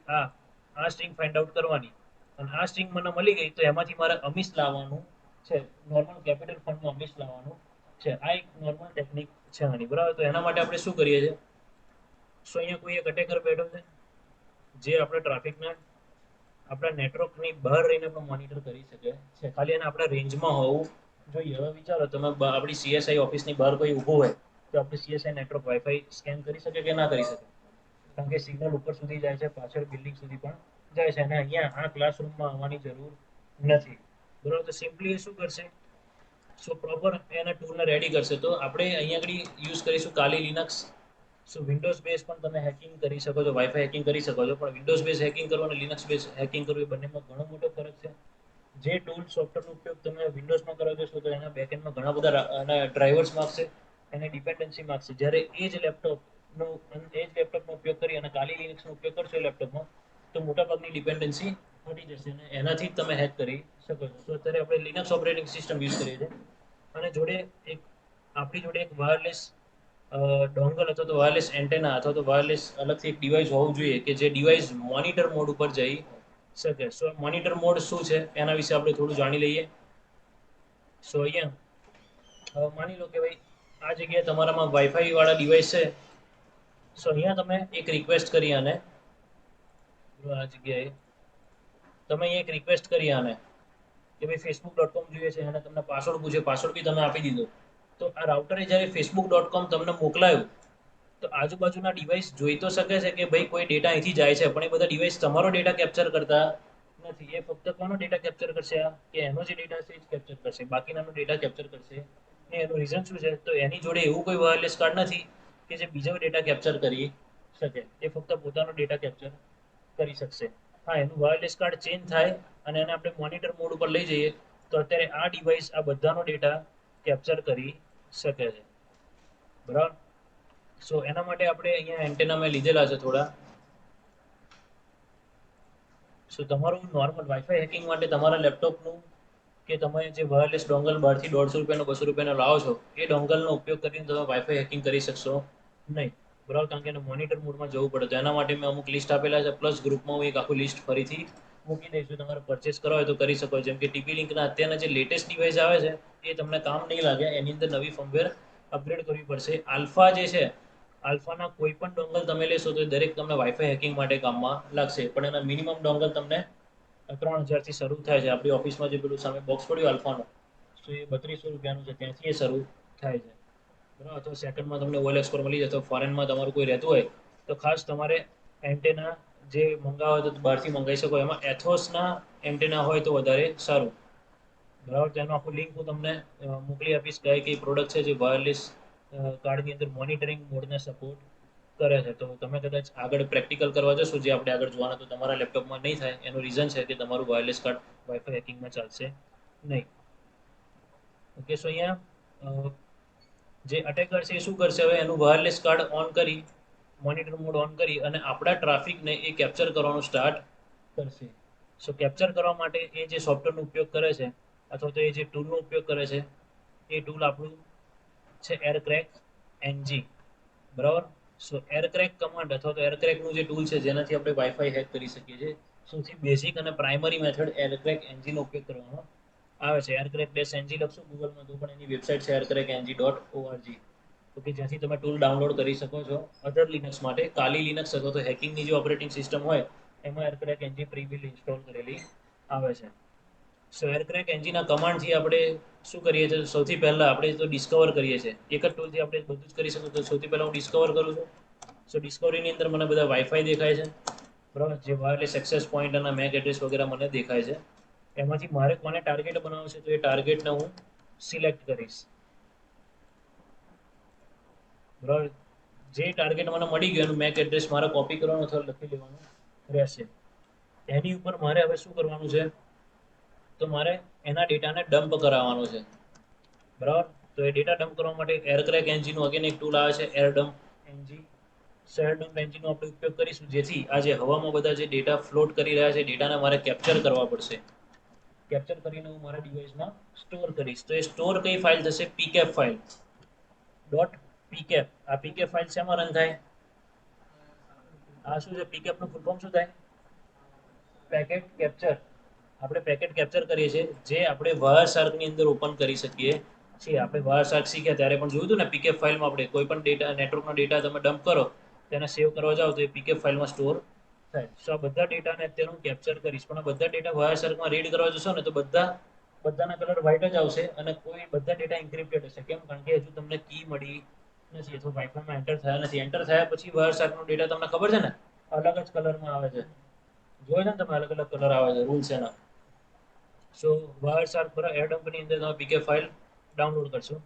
આ સ્ટ્રિંગ ફાઇન્ડ આઉટ કરવાની, અને આ સ્ટ્રિંગ મને મળી ગઈ તો એમાંથી મારે અમીશ લાવવાનું છે, નોર્મલ કેપિટલ ફોન્ટમાં અમીશ લાવવાનું છે. આ એક નોર્મલ ટેકનિક છે આની, બરાબર. તો એના માટે આપણે શું કરીએ છીએ, સો અહીંયા કોઈ એક અટેકર બેઠો છે જે આપણે ટ્રાફિકના આપણા નેટવર્કની બહાર રહીને પણ મોનિટર કરી શકે છે, ખાલી એને આપણા રેન્જમાં હોવું જોઈએ. હવે વિચારો તમે આપણી સીએસઆઈ ઓફિસની બહાર કોઈ ઊભું હોય તો આપણી સીએસઆઈ નેટવર્ક વાઈફાઈ સ્કેન કરી શકે કે ના કરી શકે? કારણ કે સિગ્નલ ઉપર સુધી જાય છે, પાછળ બિલ્ડિંગ સુધી પણ જાય છે, અને અહીંયા આ ક્લાસરૂમમાં આવવાની જરૂર નથી, બરાબર. તો સિમ્પલી શું કરશે, સો પ્રોપર એના ટૂલને રેડી કરશે. તો આપણે અહીંયા આગળ યુઝ કરીશું કાલી લિનક્સ. સો વિન્ડોઝ બેઝ પણ તમે હેકિંગ કરી શકો છો, વાઈફાઈ હેકિંગ કરી શકો છો, પણ વિન્ડોઝ બેઝ હેકિંગ કરવું અને લિનક્સ બેઝ હેકિંગ કરવું એ બંનેમાં ઘણો મોટો ફરક છે. જે ટૂલ સોફ્ટવેરનો ઉપયોગ તમે વિન્ડોઝમાં કરો છો તો એના બેકએન્ડમાં ઘણા બધા એના ડ્રાઈવર્સ માગશે, એને ડિપેન્ડન્સી માગશે. જ્યારે એ જ લેપટોપનો ઉપયોગ કરી અને કાલી લિનક્સનો ઉપયોગ કરશો લેપટોપમાં તો મોટાભાગની ડિપેન્ડન્સી હટી જશે, અને એનાથી જ તમે હેક કરી શકો છો. તો અત્યારે આપણે લિનક્સ ઓપરેટિંગ સિસ્ટમ યુઝ કરીએ છીએ, અને જોડે એક આપણી જોડે એક વાયરલેસ ડોંગલ અથવા તો વાયરલેસ એન્ટેના અથવા તો વાયરલેસ અલગથી એક ડિવાઇસ હોવું જોઈએ કે જે ડિવાઇસ મોનિટર મોડ ઉપર જઈ શકે. સો મોનિટર મોડ શું છે એના વિશે આપણે થોડું જાણી લઈએ. સો અહીંયા માની લો કે ભાઈ આ જગ્યાએ તમારામાં વાઈફાઈ વાળા ડિવાઇસ છે. સો અહીંયા તમે એક રિક્વેસ્ટ કરી આને, આ જગ્યાએ તમે અહીંયા એક રિક્વેસ્ટ કરી આને કે ભાઈ facebook.com જોઈએ છે, અને તમને પાસવર્ડ પૂછે, પાસવર્ડ બી તમે આપી દીધો. તો આ રાઉટરે જ્યારે facebook.com તમને મોકલાયું તો આજુબાજુના ડિવાઇસ જોઈ તો શકે છે કે ભાઈ કોઈ ડેટા અહીંથી જાય છે, પણ એ બધા ડિવાઇસ તમારો ડેટા કેપ્ચર કરતા નથી. એ ફક્ત કોનો ડેટા કેપ્ચર કરશે? કે એનો જે ડેટા છે એ જ કેપ્ચર કરશે, બાકીનાનો ડેટા કેપ્ચર કરશે ને. એનું રીઝન શું છે? તો એની જોડે એવું કોઈ વાયરલેસ કાર્ડ નથી કે જે બીજો ડેટા કેપ્ચર કરી શકે. એ ફક્ત પોતાનો ડેટા કેપ્ચર કરી શકશે. હા, એનું વાયરલેસ કાર્ડ ચેન્જ થાય અને એને આપણે મોનિટર મોડ ઉપર લઈ જઈએ તો અત્યારે આ ડિવાઇસ આ બધાનો ડેટા કેપ્ચર કરી શકે છે. બરાબર. સો એના માટે આપણે અહીંયા એન્ટેના મેં લીધેલા છે થોડા. સો તમારું નોર્મલ વાઈફાઈ હેકિંગ માટે તમારા લેપટોપનું કે તમે જે વાયરલેસ ડોંગલ બહારથી 150 રૂપિયાનો 200 રૂપિયાનો લાવો છો એ ડોંગલનો ઉપયોગ કરીને તમે વાઈફાઈ હેકિંગ કરી શકશો નહીં. બરાબર. કારણ કે એને મોનિટર મોડમાં જવું પડે. તો એના માટે મેં અમુક લિસ્ટ આપેલા છે, પ્લસ ગ્રુપમાં હું એક આખું લિસ્ટ ફરીથી મૂકી દઈશું. તમારે પરચેસ કરવા હોય તો કરી શકો. જેમ કે ટીપી લિંકના અત્યારના જે લેટેસ્ટ ડિવાઇસ આવે છે એ તમને કામ નહીં લાગે. એની અંદર નવી ફર્મવેર અપગ્રેડ કરવી પડશે. આલ્ફા જે છે, આલ્ફાના કોઈ પણ ડોંગલ તમે લેશો તો દરેક તમને વાઈફાઈ હેકિંગ માટે કામમાં લાગશે. પણ એના મિનિમમ ડોંગલ તમને 3000 થી શરૂ થાય છે. આપણી ઓફિસમાં જે પેલું સામે બોક્સ પડ્યું આલ્ફાનું, તો એ 3200 રૂપિયાનું છે, ત્યાંથી એ શરૂ થાય છે. બરાબર. તો સેકન્ડમાં તમને OLX પર મળી જશે. ફોરેનમાં તમારું કોઈ રહેતું હોય તો ખાસ તમારે એન્ટેના જે મંગાવો તો બહારથી મંગાવી શકો. એમાં એથોસના એન્ટેના હોય તો વધારે સારું. બરાબર. તેનું આખું લિંક હું તમને મોકલી આપીશ. કઈ પ્રોડક્ટ છે જે વાયરલેસ કાર્ડની અંદર મોનિટરિંગ મોડને સપોર્ટ કરે છે. તો તમે કદાચ આગળ પ્રેક્ટિકલ કરવા જશો, જે આપણે આગળ જોવાના, તો તમારા લેપટોપમાં નહીં થાય. એનું રીઝન છે કે તમારું વાયરલેસ કાર્ડ વાઈફાઈ હેકિંગમાં ચાલશે નહીં. ઓકે. સો અહીંયા જે અટેકર છે એ શું કરશે, હવે એનું વાયરલેસ કાર્ડ ઓન કરી, મોનિટર મોડ ઓન કરી અને આપણા ટ્રાફિકને એ કેપ્ચર કરવાનું સ્ટાર્ટ કરશે. સો કેપ્ચર કરવા માટે એ જે સોફ્ટવેરનો ઉપયોગ કરે છે અથવા તો એ જે ટૂલનો ઉપયોગ કરે છે એ ટૂલ આપણું છે એરક્રેક એનજી. બરાબર. સો એરક્રેક કમાન્ડ અથવા તો એરક્રેકનું જે ટૂલ છે જેનાથી આપણે વાઈફાઈ હેક કરી શકીએ છીએ, સૌથી બેઝિક અને પ્રાઇમરી મેથડ એરક્રેક એનજીનો ઉપયોગ કરવામાં આવે છે. aircrack-ng લખશો ગૂગલમાં તો પણ એની વેબસાઇટ છે aircrackng.org. ઓકે. જ્યાંથી તમે ટૂલ ડાઉનલોડ કરી શકો છો. અધર લિનક્સ માટે કાલી લિનક્સ અથવા તો હેકિંગની જે ઓપરેટિંગ સિસ્ટમ હોય એમાં એરક્રેક એનજી પ્રી-બિલ્ટ ઇન્સ્ટોલ કરેલી આવે છે. સો એરક્રેક એન્જિનના કમાન્ડથી આપણે શું કરીએ છીએ, સૌથી પહેલાં આપણે તો ડિસ્કવર કરીએ છીએ. એક જ ટૂલથી આપણે બધું જ કરી શકીએ. તો સૌથી પહેલાં હું ડિસ્કવર કરું છું. સો ડિસ્કવરીની અંદર મને બધા વાઈફાઈ દેખાય છે. બરાબર. જે વાયરલેસ એક્સેસ પોઈન્ટ અને મેક એડ્રેસ વગેરે મને દેખાય છે. એમાંથી મારે કોને ટાર્ગેટ બનાવવું છે, તો એ ટાર્ગેટને હું સિલેક્ટ કરીશ. બરાબર. જે ટાર્ગેટ મને મળી ગયું એનું મેક એડ્રેસ મારે કોપી કરવાનું અથવા લખી લેવાનું રહેશે. એની ઉપર મારે હવે શું કરવાનું છે, તો મારે એના ડેટાને ડમ્પ કરાવવાનો છે. બરાબર. તો એ ડેટા ડમ્પ કરવા માટે એરક્રેક એન્જિનનું અગેન એક ટૂલ આવે છે એરડમ્પ એન્જિન. સો એરડમ્પ એન્જિનનો આપણે ઉપયોગ કરીશું, જેથી આ જે હવામાં બધા જે ડેટા ફ્લોટ કરી રહ્યા છે ડેટાને મારે કેપ્ચર કરવા પડશે. કેપ્ચર કરીને હું મારા ડિવાઇસમાં સ્ટોર કરીશ. તો એ સ્ટોર કઈ ફાઇલ થશે, પીકેપ ફાઇલ .pkap. આ પીકેપ ફાઇલ શેમાં રન થાય, આ શું છે, પીકેપનું ફૂલ ફોર્મ શું થાય, પેકેટ કેપ્ચર. આપણે પેકેટ કેપ્ચર કરીએ છીએ જે આપણે વાયરશાર્કની અંદર ઓપન કરી શકીએ છીએ. આપણે વાયરશાર્ક શીખ્યા ત્યારે પણ જોયું હતું ને, પીકેપ ફાઇલમાં આપણે કોઈ પણ ડેટા, નેટવર્કનો ડેટા તમે ડમ્પ કરો, તેને સેવ કરવા જાઓ તો એ પીકેપ ફાઇલમાં સ્ટોર થાય. સો આ બધા ડેટાને અત્યારે હું કેપ્ચર કરીશ, પણ આ બધા ડેટા વાયરશાર્કમાં રીડ કરવા જશો ને તો બધાના કલર વ્હાઇટ જ આવશે અને કોઈ બધા ડેટા ઇન્ક્રિપ્ટેડ હશે. કેમ? કારણ કે હજુ તમને કી મળી નથી અથવા વાઈફાઈમાં એન્ટર થયા નથી. એન્ટર થયા પછી વાયરશાર્કનો ડેટા તમને ખબર છે ને અલગ જ કલરમાં આવે છે. જોયો ને તમે, અલગ અલગ કલર આવે છે રૂલ્સ એના. સો વાયરશાર્ક પર એરડમ્પની અંદર તમે પીકે ફાઇલ ડાઉનલોડ કરશો.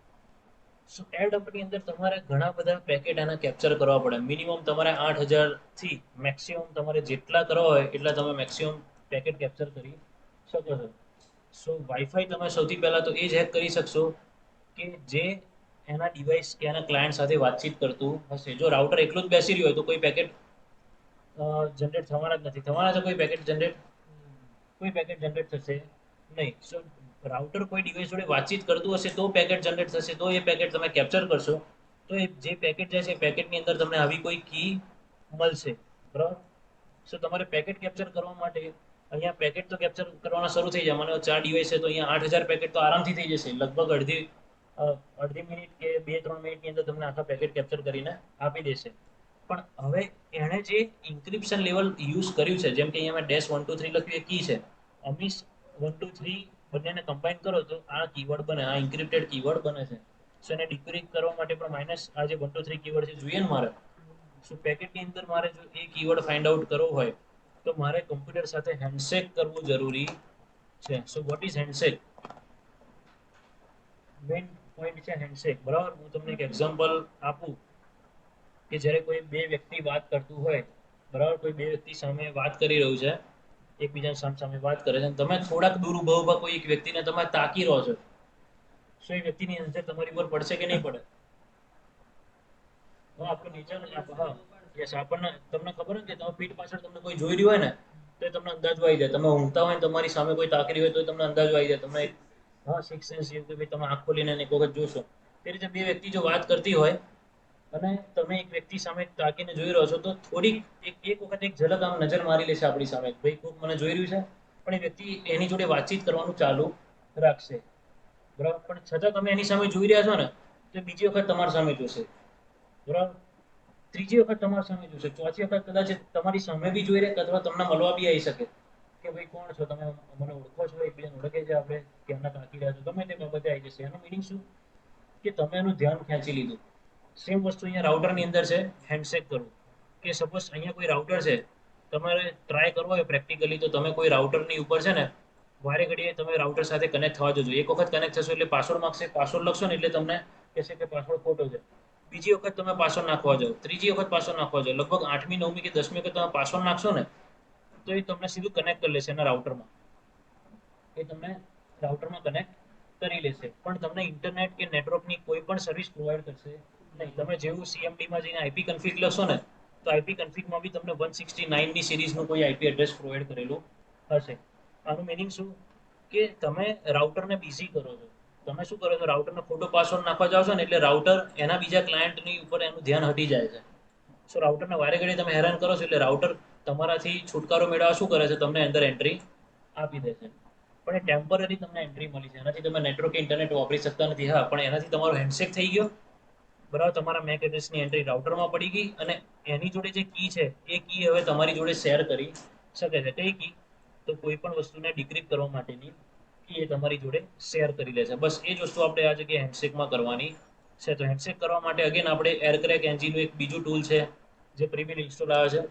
સો એરડમ્પની અંદર તમારે ઘણા બધા પેકેટ એના કેપ્ચર કરવા પડે. મિનિમમ તમારે 8000 થી મેક્સિમમ તમારે જેટલા કરવા હોય એટલા તમે મેક્સિમમ પેકેટ કેપ્ચર કરી શકો છો. સો વાઈફાઈ તમે સૌથી પહેલા તો એ જ હેક કરી શકશો કે જે એના ડિવાઇસ કે એના ક્લાયન્ટ સાથે વાતચીત કરતું હશે. જો રાઉટર એકલું જ બેસી રહ્યું હોય તો કોઈ પેકેટ જનરેટ થવાના જ નથી. થવાના છે કોઈ પેકેટ જનરેટ થશે નહીં. સો રાઉટર કોઈ ડિવાઇસ જોડે વાતચીત કરતું હશે તો પેકેટ જનરેટ થશે. તો એ પેકેટ તમે કેપ્ચર કરશો તો એ જે પેકેટ જાય છે એ પેકેટની અંદર તમને આવી કોઈ કી મળશે. બરાબર. સો તમારે પેકેટ કેપ્ચર કરવા માટે અહીંયા પેકેટ તો કેપ્ચર કરવાના શરૂ થઈ જાય. મને 4 ડિવાઇસ છે તો અહીંયા 8000 પેકેટ તો આરામથી થઈ જશે. લગભગ અડધી મિનિટ કે 2-3 મિનિટની અંદર તમને આખા પેકેટ કેપ્ચર કરીને આપી દેશે. પણ હવે એણે જે ઇન્ક્રિપ્શન લેવલ યુઝ કર્યું છે, જેમ કે અહીંયા મેં -123 લખ્યું એ કી છે, અમીસ 123 બંનેને કમ્બાઈન કરો તો આ કીવર્ડ બને, આ ઇન્ક્રિપ્ટેડ કીવર્ડ બને છે. સો એને ડિક્રિપ્ટ કરવા માટે પણ માઇનસ આ જે 123 કીવર્ડ છે જોઈએ ને મારે. સો પેકેટની અંદર મારે જો એ કીવર્ડ ફાઇન્ડ આઉટ કરવો હોય તો મારે કમ્પ્યુટર સાથે હેન્ડશેક કરવું જરૂરી છે. So what is handshake? Main point છે હેન્ડશેક. બરાબર. હું તમને એક એક્ઝામ્પલ આપું કે જ્યારે કોઈ બે વ્યક્તિ વાત કરતું હોય બરાબર, કોઈ બે વ્યક્તિ સામે વાત કરી રહ્યું છે, એકબીજાની સામે વાત કરે છે અને તમે થોડાક દૂર ઊભા કોઈ એક વ્યક્તિને તમે તાકી રહો છો, શું એ વ્યક્તિની નજર તમારી પર પડશે કે નહીં પડે? હા, આપણો નેચર, હા, યસ, આપણને તમને ખબર હોય ને કે તમે પીઠ પાછળ તમને કોઈ જોઈ રહ્યું હોય ને તો એ તમને અંદાજો આવી જાય. તમે ઊંઘતા હોય ને તમારી સામે કોઈ તાકી રહ્યું હોય તો તમને અંદાજો આવી જાય. તમે હા, સિક્સ સેન્સ જેવું કે ભાઈ તમે આંખ ખોલીને એક વખત જોશો. તે રીતે બે વ્યક્તિ જો વાત કરતી હોય અને તમે એક વ્યક્તિ સામે તાકીને જોઈ રહ્યો છો તો થોડીક એક વખત એક ઝલક આમ નજર મારી લેશે આપણી સામે, ભાઈ કોક મને જોઈ રહ્યું છે, પણ એ વ્યક્તિ એની જોડે વાતચીત કરવાનું ચાલુ રાખશે. બરાબર, પણ છતાં તમે એની સામે જોઈ રહ્યા છો ને તો બીજી વખત તમારી સામે જોશે. બરાબર, ત્રીજી વખત તમારી સામે જોશે, ચોથી વખત કદાચ તમારી સામે બી જોઈ રહે અથવા તમને મળવા બી આવી શકે કે ભાઈ કોણ છો તમે, મને ઓળખો છો, એકબીજાને ઓળખે છે, આપણે ક્યાંના તાકી રહ્યા છો, ગમે તે બાબતે આવી જશે. એનું મિનિંગ શું કે તમે એનું ધ્યાન ખેંચી લીધું. સેમ વસ્તુ અહીંયા રાઉટરની અંદર છે, હેન્ડશેક કરવું. કે સપોઝ અહીંયા કોઈ રાઉટર છે, તમારે ટ્રાય કરવો હોય પ્રેક્ટિકલી, તો તમે કોઈ રાઉટરની ઉપર છે ને વારે ઘડીએ તમે રાઉટર સાથે કનેક્ટ થવા જજો. એક વખત કનેક્ટ થશો એટલે પાસવર્ડ માંગશે, પાસવર્ડ લખશો ને એટલે તમને કહેશે કે પાસવર્ડ ખોટો છે. બીજી વખત તમે પાસવર્ડ નાખવા જાઓ, ત્રીજી વખત પાસવર્ડ નાખવા જાઓ, લગભગ 8મી 9મી કે 10મી વખત તમે પાસવર્ડ નાખશો ને તો એ તમને સીધું કનેક્ટ કરી લેશે એના રાઉટરમાં. એ તમને રાઉટરમાં કનેક્ટ કરી લેશે, પણ તમને ઇન્ટરનેટ કે નેટવર્કની કોઈ પણ સર્વિસ પ્રોવાઈડ કરશે નહીં. તમે જેવું CMDમાં જઈને આઈપી કન્ફિગ લખશો ને તો આઈપી કન્ફિગમાં બી તમને 169ની સિરીઝનું કોઈ આઈપી એડ્રેસ પ્રોવાઈડ કરેલું હશે. આનું મિનિંગ શું કે તમે રાઉટરને બિઝી કરો છો. તમે શું કરો છો, રાઉટરને ખોટો પાસવર્ડ નાખવા જાવ છો ને એટલે રાઉટર એના બીજા ક્લાયન્ટની ઉપર એનું ધ્યાન હટી જાય છે. સો રાઉટરને વારે ઘડી તમે હેરાન કરો છો એટલે રાઉટર તમારાથી છુટકારો મેળવવા શું કરે છે, તમને અંદર એન્ટ્રી આપી દે છે. પણ એ ટેમ્પરરી તમને એન્ટ્રી મળી છે, એનાથી તમે નેટવર્ક કે ઇન્ટરનેટ વાપરી શકતા નથી. હા, પણ એનાથી તમારો હેન્ડશેક થઈ ગયો, બરાબર, તમારા મેક એડ્રેસની એન્ટ્રી રાઉટરમાં પડી ગઈ અને એની જોડે જે કી છે એ કી હવે તમારી જોડે શેર કરી શકે છે. કઈ કી? તો કોઈ પણ વસ્તુને ડિક્રિપ્ટ કરવા માટેની કી એ તમારી જોડે શેર કરી લે છે. બસ એ જ વસ્તુ આપણે આ જગ્યાએ હેન્ડશેકમાં કરવાની છે. તો હેન્ડશેક કરવા માટે અગેન આપણે એરક્રેક એનજીનું એક બીજું ટૂલ છે જે પ્રીમિયમ ઇન્સ્ટોલ આવે છે,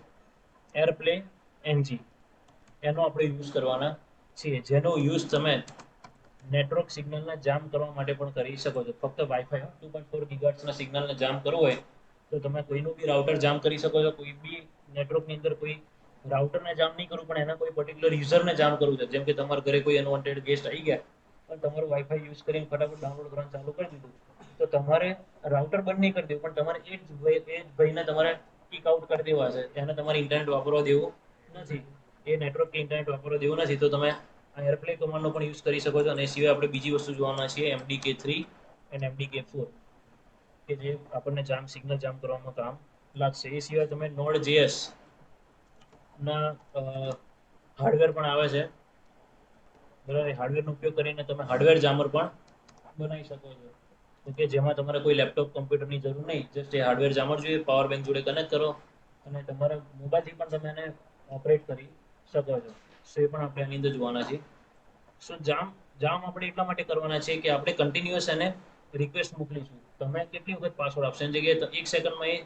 એરપ્લે એનજી. એનો આપણે યુઝ કરવાના છીએ, જેનો યુઝ તમે નેટવર્ક સિગ્નલને જામ કરવા માટે પણ કરી શકો છો. ફક્ત વાઈફાઈ 2.4 ગીગાહર્ટ્ઝના સિગ્નલને જામ કરવું હોય તો તમે કોઈનું બી રાઉટર જામ કરી શકો છો. કોઈ બી નેટવર્કની અંદર કોઈ રાઉટરને જામ નહીં કરવું પણ એના કોઈ પર્ટિક્યુલર યુઝરને જામ કરવું છે. જેમ કે તમારા ઘરે કોઈ અનવોન્ટેડ ગેસ્ટ આવી ગયા પણ તમારું વાઈફાઈ યુઝ કરીને ફટાફટ ડાઉનલોડ કરવાનું ચાલુ કરી દીધું, તો તમારે રાઉટર બંધ નહીં કરી દેવું, પણ તમારે એ જ ભાઈને તમારે કિક આઉટ કરી દેવા છે. એને તમારે ઇન્ટરનેટ વાપરવા દેવું નથી, એ નેટવર્ક કે ઇન્ટરનેટ વાપરવા દેવું નથી. તો તમે આ એરપ્લે કમાન્ડનો પણ યુઝ કરી શકો છો. અને એ સિવાય આપણે બીજી વસ્તુ જોવાના છીએ, MDK3 અને MDK4, કે જે આપણને સિગ્નલ જામ કરવામાં કામ લાગશે. એ સિવાય તમે Node.js ના હાર્ડવેર પણ આવે છે, બરાબર. હાર્ડવેરનો ઉપયોગ કરીને તમે હાર્ડવેર જામર પણ બનાવી શકો છો. ઓકે, જેમાં તમારે કોઈ લેપટોપ કમ્પ્યુટરની જરૂર નહીં, જસ્ટ એ હાર્ડવેર જામર જોઈએ, પાવર બેંક જોડે કનેક્ટ કરો અને તમારા મોબાઈલથી પણ તમે એને ઓપરેટ કરી શકો છો. સો એ પણ આપણે એની અંદર જોવાના છીએ. સો જામ આપણે એટલા માટે કરવાના છે કે આપણે કન્ટિન્યુઅસ એને રિક્વેસ્ટ મોકલીશું. તમે કેટલી વખત પાસવર્ડ આપશો એની જગ્યાએ 1 સેકન્ડમાં એ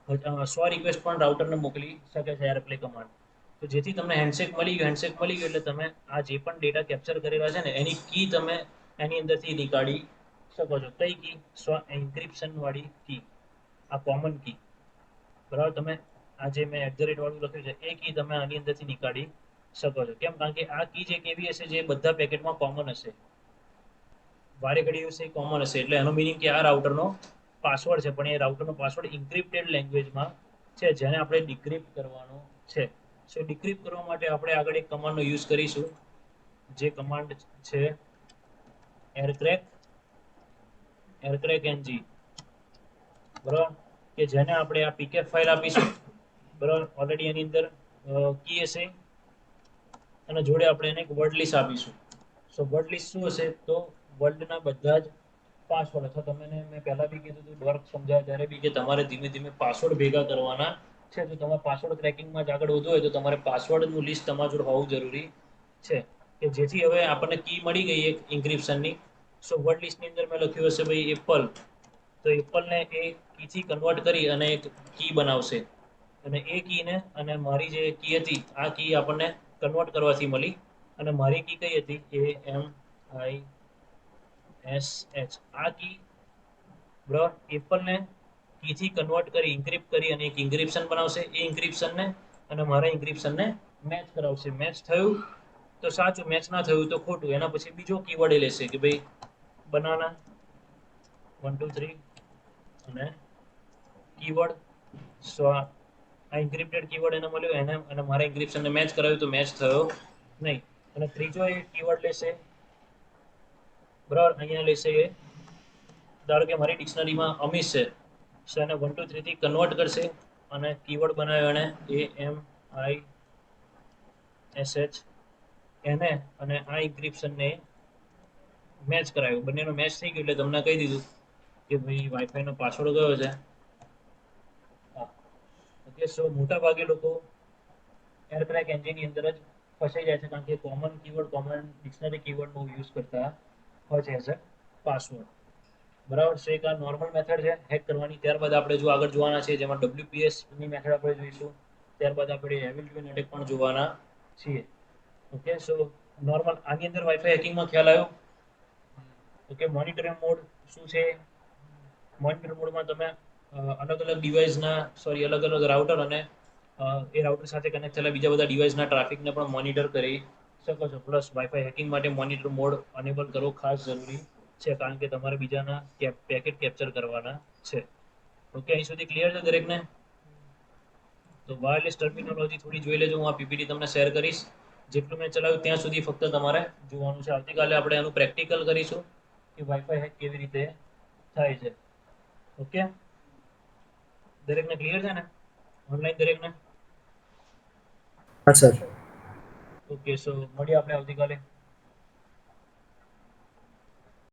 100 રિક્વેસ્ટ પણ રાઉટરને મોકલી શકે છે એરપ્લે કમાન્ડ. તો જેથી તમને હેન્ડશેક મળી ગયું એટલે તમે આ જે પણ ડેટા કેપ્ચર કરેલા છે ને એની કી તમે એની અંદરથી નીકાળી શકો છો. કઈ કી? એન્ક્રિપ્શન વાળી કી, આ કોમન કી, બરાબર. તમે આ જે મેં @ વાળું લખ્યું છે એ કી તમે આની અંદરથી નીકાળી શકો છો. કેમ? કારણ કે આ કી જે કેવી હશે, જે બધા પેકેટમાં કોમન હશે, વારે ઘડી હશે, કોમન હશે. એટલે એનો મિનિંગ કે આ રાઉટરનો પાસવર્ડ છે, પણ એ રાઉટરનો પાસવર્ડ ઇન્ક્રિપ્ટેડ લેંગ્વેજમાં છે, જેને આપણે ડિક્રિપ્ટ કરવાનો છે. સો ડિક્રિપ્ટ કરવા માટે આપણે આગળ એક કમાન્ડનો યુઝ કરીશું, જે કમાન્ડ છે એરક્રેક એનજી, બરાબર. કે જેને આપણે આ પીકેફ ફાઇલ આપીશું, બરાબર. ઓલરેડી એની અંદર કી હશે અને જોડે આપણે એને એક વર્ડ લિસ્ટ આપીશું. સો વર્ડ લિસ્ટ શું હશે? તો વર્લ્ડના બધા જ પાસવર્ડ, અથવા તમને મેં પહેલા બી કીધું હતું વર્ક સમજાય ત્યારે બી, કે તમારે ધીમે ધીમે પાસવર્ડ ભેગા કરવાના છે. તો તમારે પાસવર્ડ ક્રેકિંગમાં જ આગળ વધવું હોય તો તમારે પાસવર્ડનું લિસ્ટ તમારા જોડે હોવું જરૂરી છે, કે જેથી હવે આપણને કી મળી ગઈ એક ઇન્ક્રિપ્શનની. સો વર્ડ લિસ્ટની અંદર મેં લખ્યું હશે ભાઈ એપલ, તો એપલને એ કીથી કન્વર્ટ કરી અને એક કી બનાવશે. અને એ કીને અને મારી જે કી હતી આ કી આપણને કન્વર્ટ કરવાથી મળી. અને મારી કી કઈ હતી? AMISH, આ કી, બરાબર. એપલને કીથી કન્વર્ટ કરી, ઇન્ક્રિપ્ટ કરી અને એક ઇન્ક્રિપ્શન બનાવશે. એ ઇન્ક્રિપ્શનને અને મારા encryption ને મેચ કરાવશે. મેચ થયું તો સાચું, મેચ ના થયું તો ખોટું. એના પછી બીજો કીવર્ડ એ લેશે કે ભાઈ બનાના 1 2 3 અને કીવર્ડ. સો આ encrypted કીવર્ડ એને મળ્યો, એને અને મારા encryption ને મેચ કરાવ્યું તો મેચ થયો નહીં. અને ત્રીજો એ કીવર્ડ લેશે, બરાબર. અહીંયા લેશે એ, ધારો કે મારી ડિક્શનરીમાં અમીશ છે, સો એને 1 2 3 થી કન્વર્ટ કરશે અને કીવર્ડ બનાવ્યો એને AMISH એને અને આ encryption ને મેચ કરાવ્યું. બંનેનો મેચ થઈ ગયો એટલે તમને કહી દીધું કે ભાઈ વાઈફાઈ નો પાસવર્ડ કયો છે. ઓકે, સો મોટા ભાગે લોકો એરક્રેક એન્જિનની અંદર જ ફસાઈ જાય છે, કારણ કે common keyword, common dictionary keyword બહુ યુઝ કરતા હોય છે એઝ અ પાસવર્ડ. બરાબર. સો એક આ નોર્મલ મેથડ છે હેક કરવાની. ત્યારબાદ આપણે જો આગળ જોવાના છે, જેમાં WPS ની મેથડ આપણે જોઈશું. ત્યારબાદ આપણે હેવી ડ્યુટી એટેક પણ જોવાના છીએ. ઓકે, સો નોર્મલ આની અંદર વાઈફાઈ હેકિંગમાં ખ્યાલ આવ્યો. ઓકે, મોનિટરિંગ મોડ શું છે? મોનિટર મોડમાં તમે અલગ અલગ ડિવાઇસના અલગ અલગ રાઉટર અને એ રાઉટર સાથે કનેક્ટ થયેલા બીજા બધા ડિવાઇસના ટ્રાફિકને પણ મોનિટર કરી શકો છો. પ્લસ વાઈફાઈ હેકિંગ માટે મોનિટર મોડ અનેબલ કરવો ખાસ જરૂરી છે, કારણ કે તમારે બીજાના પેકેટ કેપ્ચર કરવાના છે. ઓકે, અહીં સુધી ક્લિયર છે દરેકને? તો વાયરલેસ ટર્મિનોલોજી થોડી જોઈ લેજો. હું આ પીપીટી તમને શેર કરીશ. જેટલું મેં ચલાવ્યું ત્યાં સુધી ફક્ત તમારે જોવાનું છે. આવતીકાલે આપણે એનું પ્રેક્ટિકલ કરીશું કે વાઈફાઈ હેક કેવી રીતે થાય છે. ઓકે, દરેકને ક્લિયર છે ને? ઓનલાઈન દરેકને?
હા સર.
ઓકે, સો મળીએ આપણે આવતીકાલે.